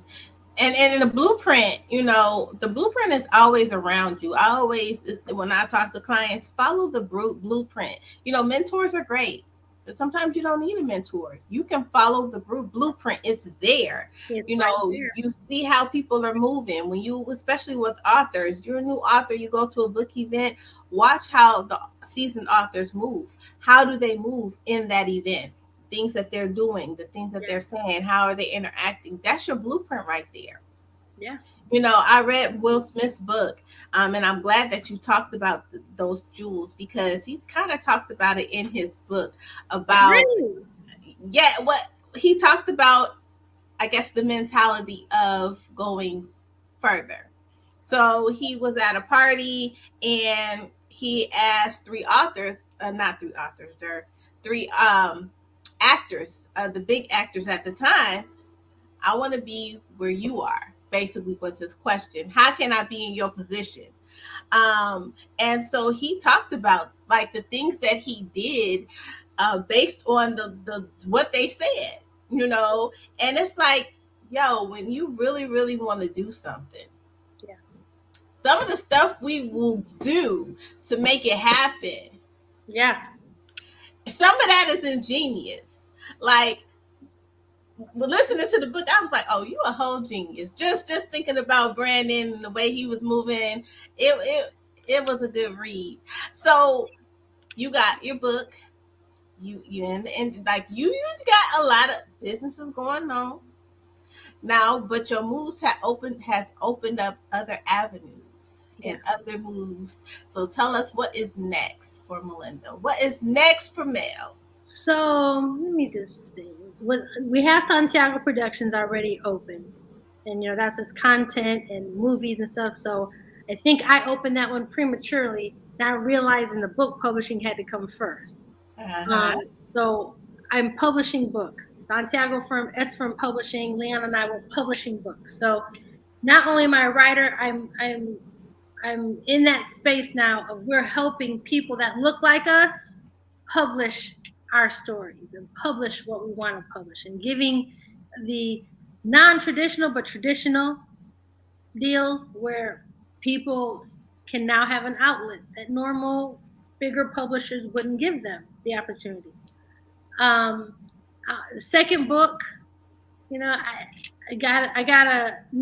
And in the blueprint, the blueprint is always around you. I always, when I talk to clients, follow the blueprint. Mentors are great, but sometimes you don't need a mentor. You can follow the blueprint. It's there. It's right there. You see how people are moving. Especially with authors, you're a new author, you go to a book event, watch how the seasoned authors move. How do they move in that event? Things that they're doing, the things that they're saying, how are they interacting? That's your blueprint right there. Yeah. I read Will Smith's book, and I'm glad that you talked about those jewels because he's kind of talked about it in his book about, what he talked about, I guess, the mentality of going further. So he was at a party and he asked three actors, the big actors at the time, I want to be where you are. Basically, what's his question? How can I be in your position? And so he talked about like the things that he did based on the what they said, you know. And it's like, yo, when you really want to do something, Yeah. some of the stuff we will do to make it happen, Yeah. some of that is ingenious. Like listening to the book, I was like, "Oh, you a whole genius." Just thinking about Brandon and the way he was moving, it was a good read. So you got your book, you and like you got a lot of businesses going on now, but your moves has opened up other avenues and other moves. So tell us what is next for Melinda. What is next for Mel? So let me just see. We have Santiago Productions already open, and that's his content and movies and stuff. So I think I opened that one prematurely, not realizing the book publishing had to come first. So I'm publishing books. Santiago firm, S firm publishing. Leon and I were publishing books. So not only am I a writer, I'm in that space now of we're helping people that look like us publish our stories and publish what we want to publish, and giving the non-traditional but traditional deals where people can now have an outlet that normal bigger publishers wouldn't give them the opportunity. The second book, me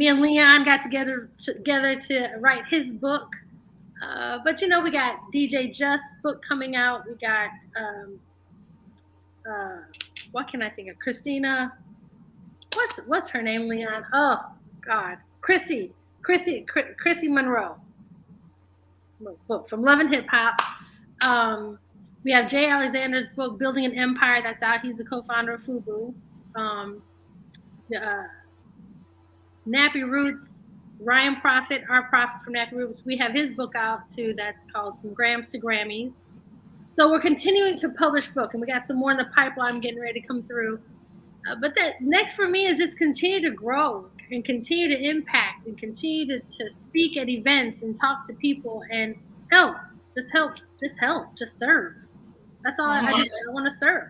and Leon got together to write his book. But we got DJ Just book coming out. We got what can I think of? Christina. What's her name, Leon? Oh God, Chrissy Monroe. Book from Love and Hip Hop. We have Jay Alexander's book, Building an Empire, that's out. He's the co-founder of FUBU. Nappy Roots, Ryan Prophet, our prophet from Nappy Roots. We have his book out too. That's called From Grams to Grammys. So we're continuing to publish book, and we got some more in the pipeline getting ready to come through. But that next for me is just continue to grow and continue to impact and continue to speak at events and talk to people and help. Just serve. That's all. I want to serve.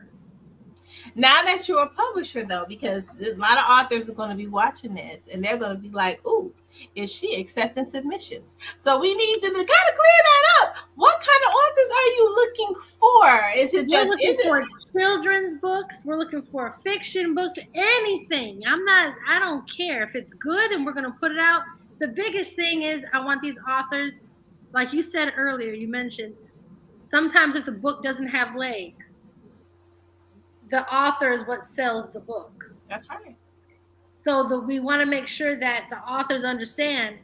Now that you're a publisher, though, because a lot of authors are going to be watching this and they're going to be like, "Ooh, is she accepting submissions?" So we need to kind of clear that up. What kind of authors are you looking for? Is it just for children's books? We're looking for fiction books, anything. I don't care if it's good and we're going to put it out. The biggest thing is I want these authors, like you said earlier, you mentioned, sometimes if the book doesn't have legs, the author is what sells the book. That's right. So we want to make sure that the authors understand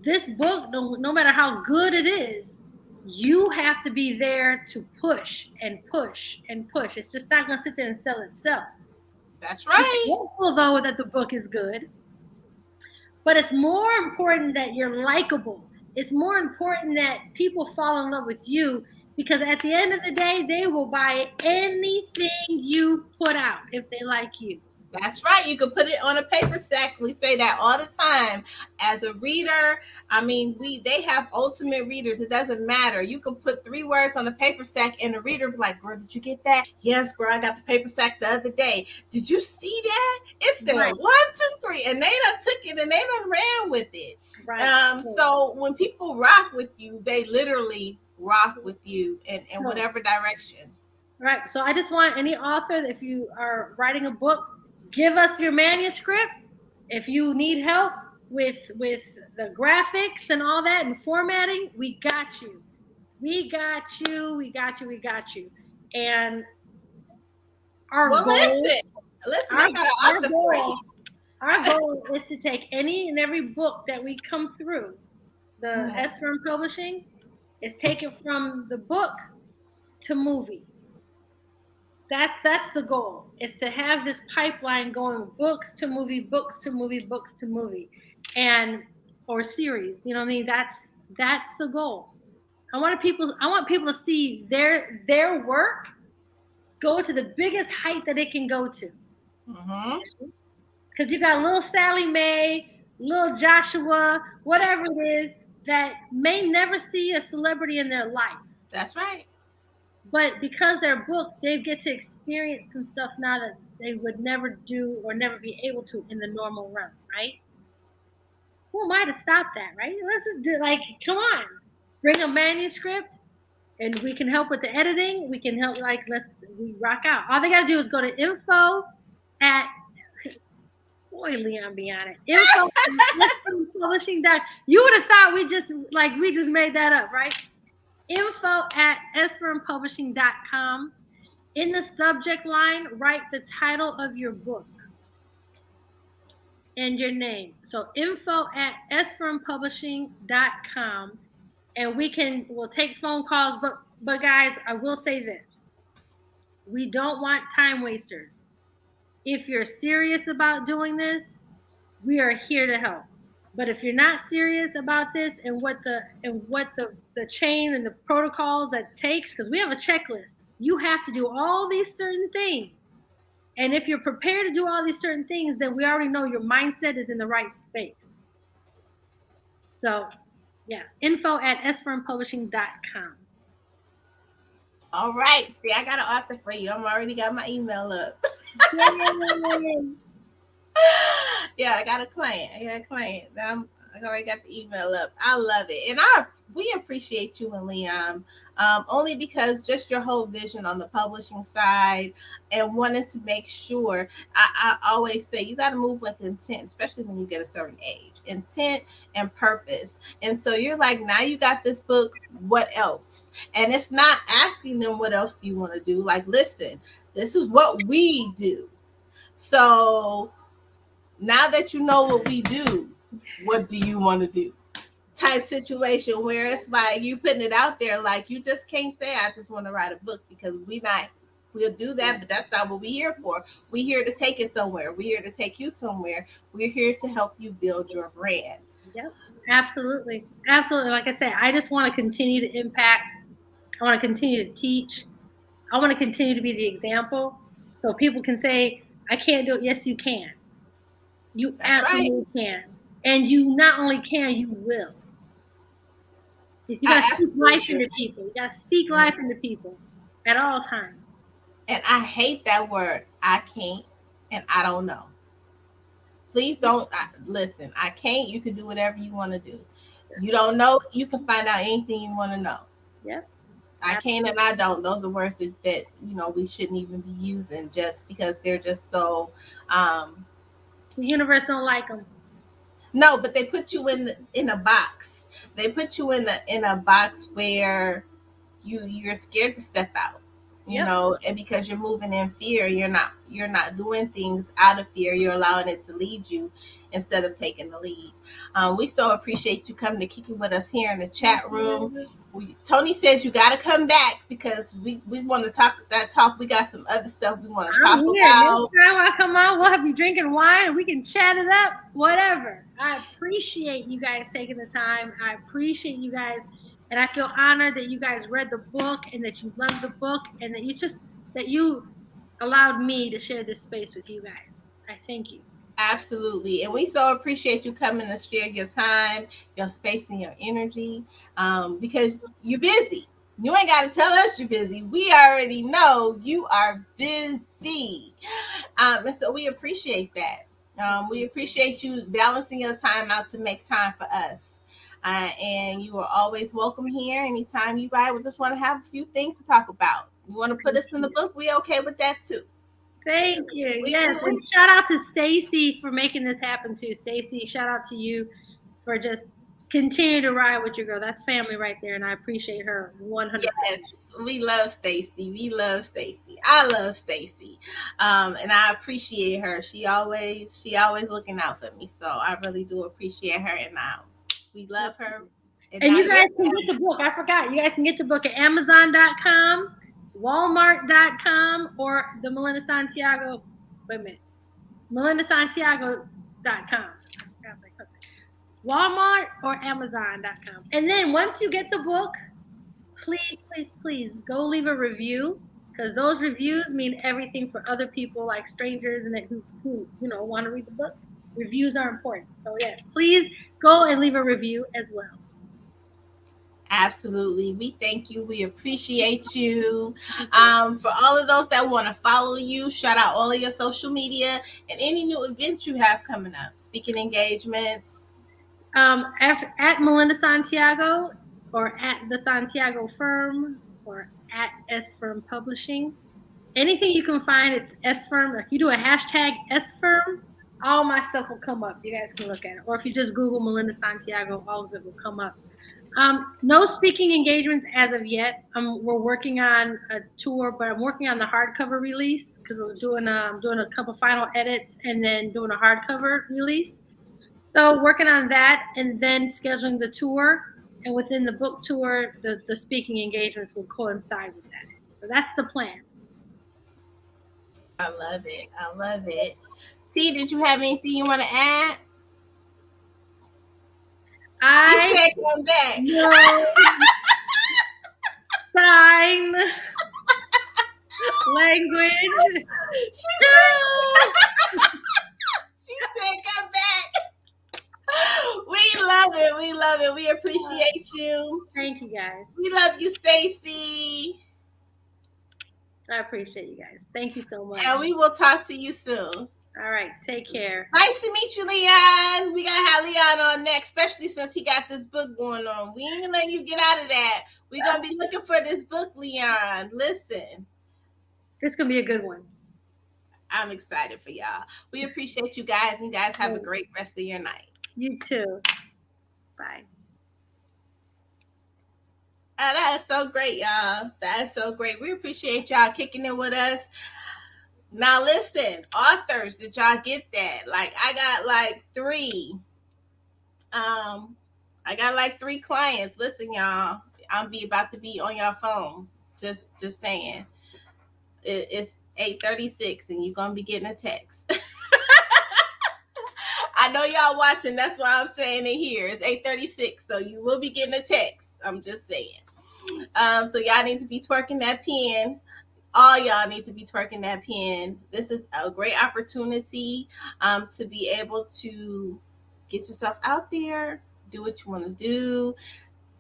this book, no matter how good it is, you have to be there to push and push and push. It's just not going to sit there and sell itself. That's right. It's hopeful, though, that the book is good. But it's more important that you're likable. It's more important that people fall in love with you, because at the end of the day, they will buy anything you put out if they like you. That's right. You can put it on a paper sack. We say that all the time. As a reader, I mean, they have ultimate readers. It doesn't matter. You can put 3 words on a paper sack and the reader will be like, "Girl, did you get that?" "Yes, girl, I got the paper sack the other day." "Did you see that? It said 1, 2, 3." And they done took it and they done ran with it. Right. So when people rock with you, they literally rock with you in whatever direction. Right. So I just want any author, if you are writing a book, give us your manuscript. If you need help with the graphics and all that and formatting, we got you. We got you. We got you. We got you. And our goal. Listen, I got an author for you. Our goal is to take any and every book that we come through, the S Firm Publishing, is take it from the book to movie. That's the goal, is to have this pipeline going, books to movie, books to movie, books to movie, or series. You know what I mean? That's the goal. I want people to see their work go to the biggest height that it can go to. Mm-hmm. Because you got little Sally Mae, little Joshua, whatever it is, that may never see a celebrity in their life. That's right. But because they're booked, they get to experience some stuff now that they would never do or never be able to in the normal run, right? Who am I to stop that, right? Let's just do, like, come on. Bring a manuscript and we can help with the editing. We can help, like, we rock out. All they got to do is go to info at, boy, Leon be on it. Info at publishing. You would have thought we just made that up, right? Info at sfirmpublishing.com. In the subject line, write the title of your book and your name. So info at sfirmpublishing.com. And we'll take phone calls, but guys, I will say this. We don't want time wasters. If you're serious about doing this, we are here to help. But if you're not serious about this and what the chain and the protocols that takes, because we have a checklist, you have to do all these certain things. And if you're prepared to do all these certain things, then we already know your mindset is in the right space. So, yeah, info at sfirmpublishing.com. All right. See, I got an author for you. I'm already got my email up. Yeah, I got a client. I already got the email up. I love it. And we appreciate you and Leon, only because just your whole vision on the publishing side and wanting to make sure, I always say you got to move with intent, especially when you get a certain age, intent and purpose. And so you're like, now you got this book, what else? And it's not asking them what else do you want to do. Like, listen, this is what we do. So now that you know what we do, what do you want to do? Type situation where it's like you putting it out there, like you just can't say I just want to write a book, because we'll do that, but that's not what we're here for. We're here to take it somewhere. We're here to take you somewhere. We're here to help you build your brand. Yep, absolutely. Absolutely. Like I said, I just want to continue to impact. I want to continue to teach. I want to continue to be the example so people can say, I can't do it. Yes, you can. You absolutely can. And you not only can, you will. You got to speak life into people. You got to speak life into people at all times. And I hate that word, I can't, and I don't know. Please don't listen. I can't. You can do whatever you want to do. You don't know. You can find out anything you want to know. Yep. I can't and I don't. Those are words that we shouldn't even be using, just because they're just so. The universe don't like them. No, but they put you in a box. They put you in a box where you're scared to step out. You know, and because you're moving in fear, you're not doing things out of fear. You're allowing it to lead you instead of taking the lead. We so appreciate you coming to kick it with us here in the chat room. Toni said you got to come back because we want to talk that talk. We got some other stuff we want to talk about. Next time I come on, we'll have you drinking wine and we can chat it up, whatever. I appreciate you guys taking the time. I appreciate you guys. And I feel honored that you guys read the book and that you loved the book and that you allowed me to share this space with you guys. I thank you. Absolutely. And we so appreciate you coming to share your time, your space, and your energy, because you're busy. You ain't got to tell us you're busy. We already know you are busy. And so we appreciate that. We appreciate you balancing your time out to make time for us. And you are always welcome here. Anytime you write, we just want to have a few things to talk about. You want to put us in the book? We okay with that too. Thank you. Yes. And shout out to Stacy for making this happen too. Stacy, shout out to you for just continue to ride with your girl. That's family right there. And I appreciate her 100%. Yes, we love Stacy. We love Stacy. I love Stacy. And I appreciate her. She always looking out for me. So I really do appreciate her. And we love her. And you guys can get the book. I forgot. You guys can get the book at Amazon.com, Walmart.com, or the Melinda Santiago. Wait a minute. MelindaSantiago.com. Walmart or Amazon.com. And then once you get the book, please, please, please go leave a review because those reviews mean everything for other people, like strangers and who want to read the book. Reviews are important. So yes, please go and leave a review as well. Absolutely. We thank you. We appreciate you. For all of those that want to follow you, shout out all of your social media and any new events you have coming up. Speaking engagements. At Melinda Santiago, or at the Santiago Firm, or at S Firm Publishing. Anything you can find, it's S Firm. If you do a hashtag S Firm, all my stuff will come up. You guys can look at it. Or if you just Google Melinda Santiago, all of it will come up. No speaking engagements as of yet. We're working on a tour, but I'm working on the hardcover release because we're doing a couple final edits and then doing a hardcover release. So working on that and then scheduling the tour. And within the book tour, the speaking engagements will coincide with that. So that's the plan. I love it. I love it. T, did you have anything you want to add? She said come back. No. Sign language. She said come back. We love it. We love it. We appreciate you. Thank you, guys. We love you, Stacy. I appreciate you guys. Thank you so much. And we will talk to you soon. All right. Take care. Nice to meet you, Leon. We got to have Leon on next, especially since he got this book going on. We ain't going to let you get out of that. We're going to be looking for this book, Leon. Listen. It's going to be a good one. I'm excited for y'all. We appreciate you guys. You guys have a great rest of your night. You too. Bye. Oh, that is so great, y'all. That is so great. We appreciate y'all kicking it with us. Now, listen, authors, did y'all get that? Like, I got like 3. I got like 3 clients. Listen, y'all, I'm about to be on your phone. Just saying. It's 8:36, and you're gonna be getting a text. I know y'all watching. That's why I'm saying it here. It's 8:36, so you will be getting a text. I'm just saying. So y'all need to be twerking that pen. All y'all need to be twerking that pen. This is a great opportunity to be able to get yourself out there, do what you want to do,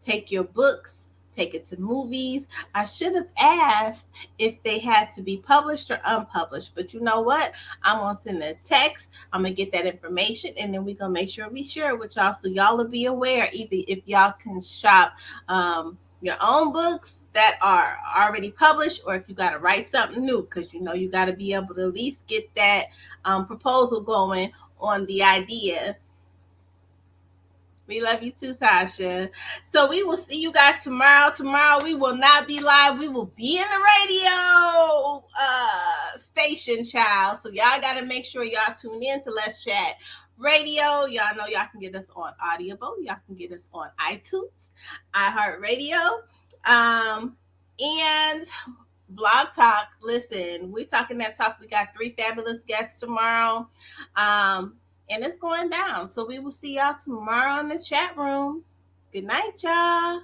take your books, take it to movies. I should have asked if they had to be published or unpublished, but you know what? I'm going to send a text. I'm going to get that information, and then we're going to make sure we share it with y'all so y'all will be aware, either if y'all can shop your own books that are already published, or if you got to write something new, because you got to be able to at least get that proposal going on the idea. We love you too, Sasha. So we will see you guys tomorrow. Tomorrow we will not be live. We will be in the radio station, child. So y'all got to make sure y'all tune in to Let's Chat Radio. Y'all know y'all can get us on Audible. Y'all can get us on iTunes, iHeartRadio, and Blog Talk. Listen, we're talking that talk. We got 3 fabulous guests tomorrow. And it's going down. So we will see y'all tomorrow in the chat room. Good night, y'all.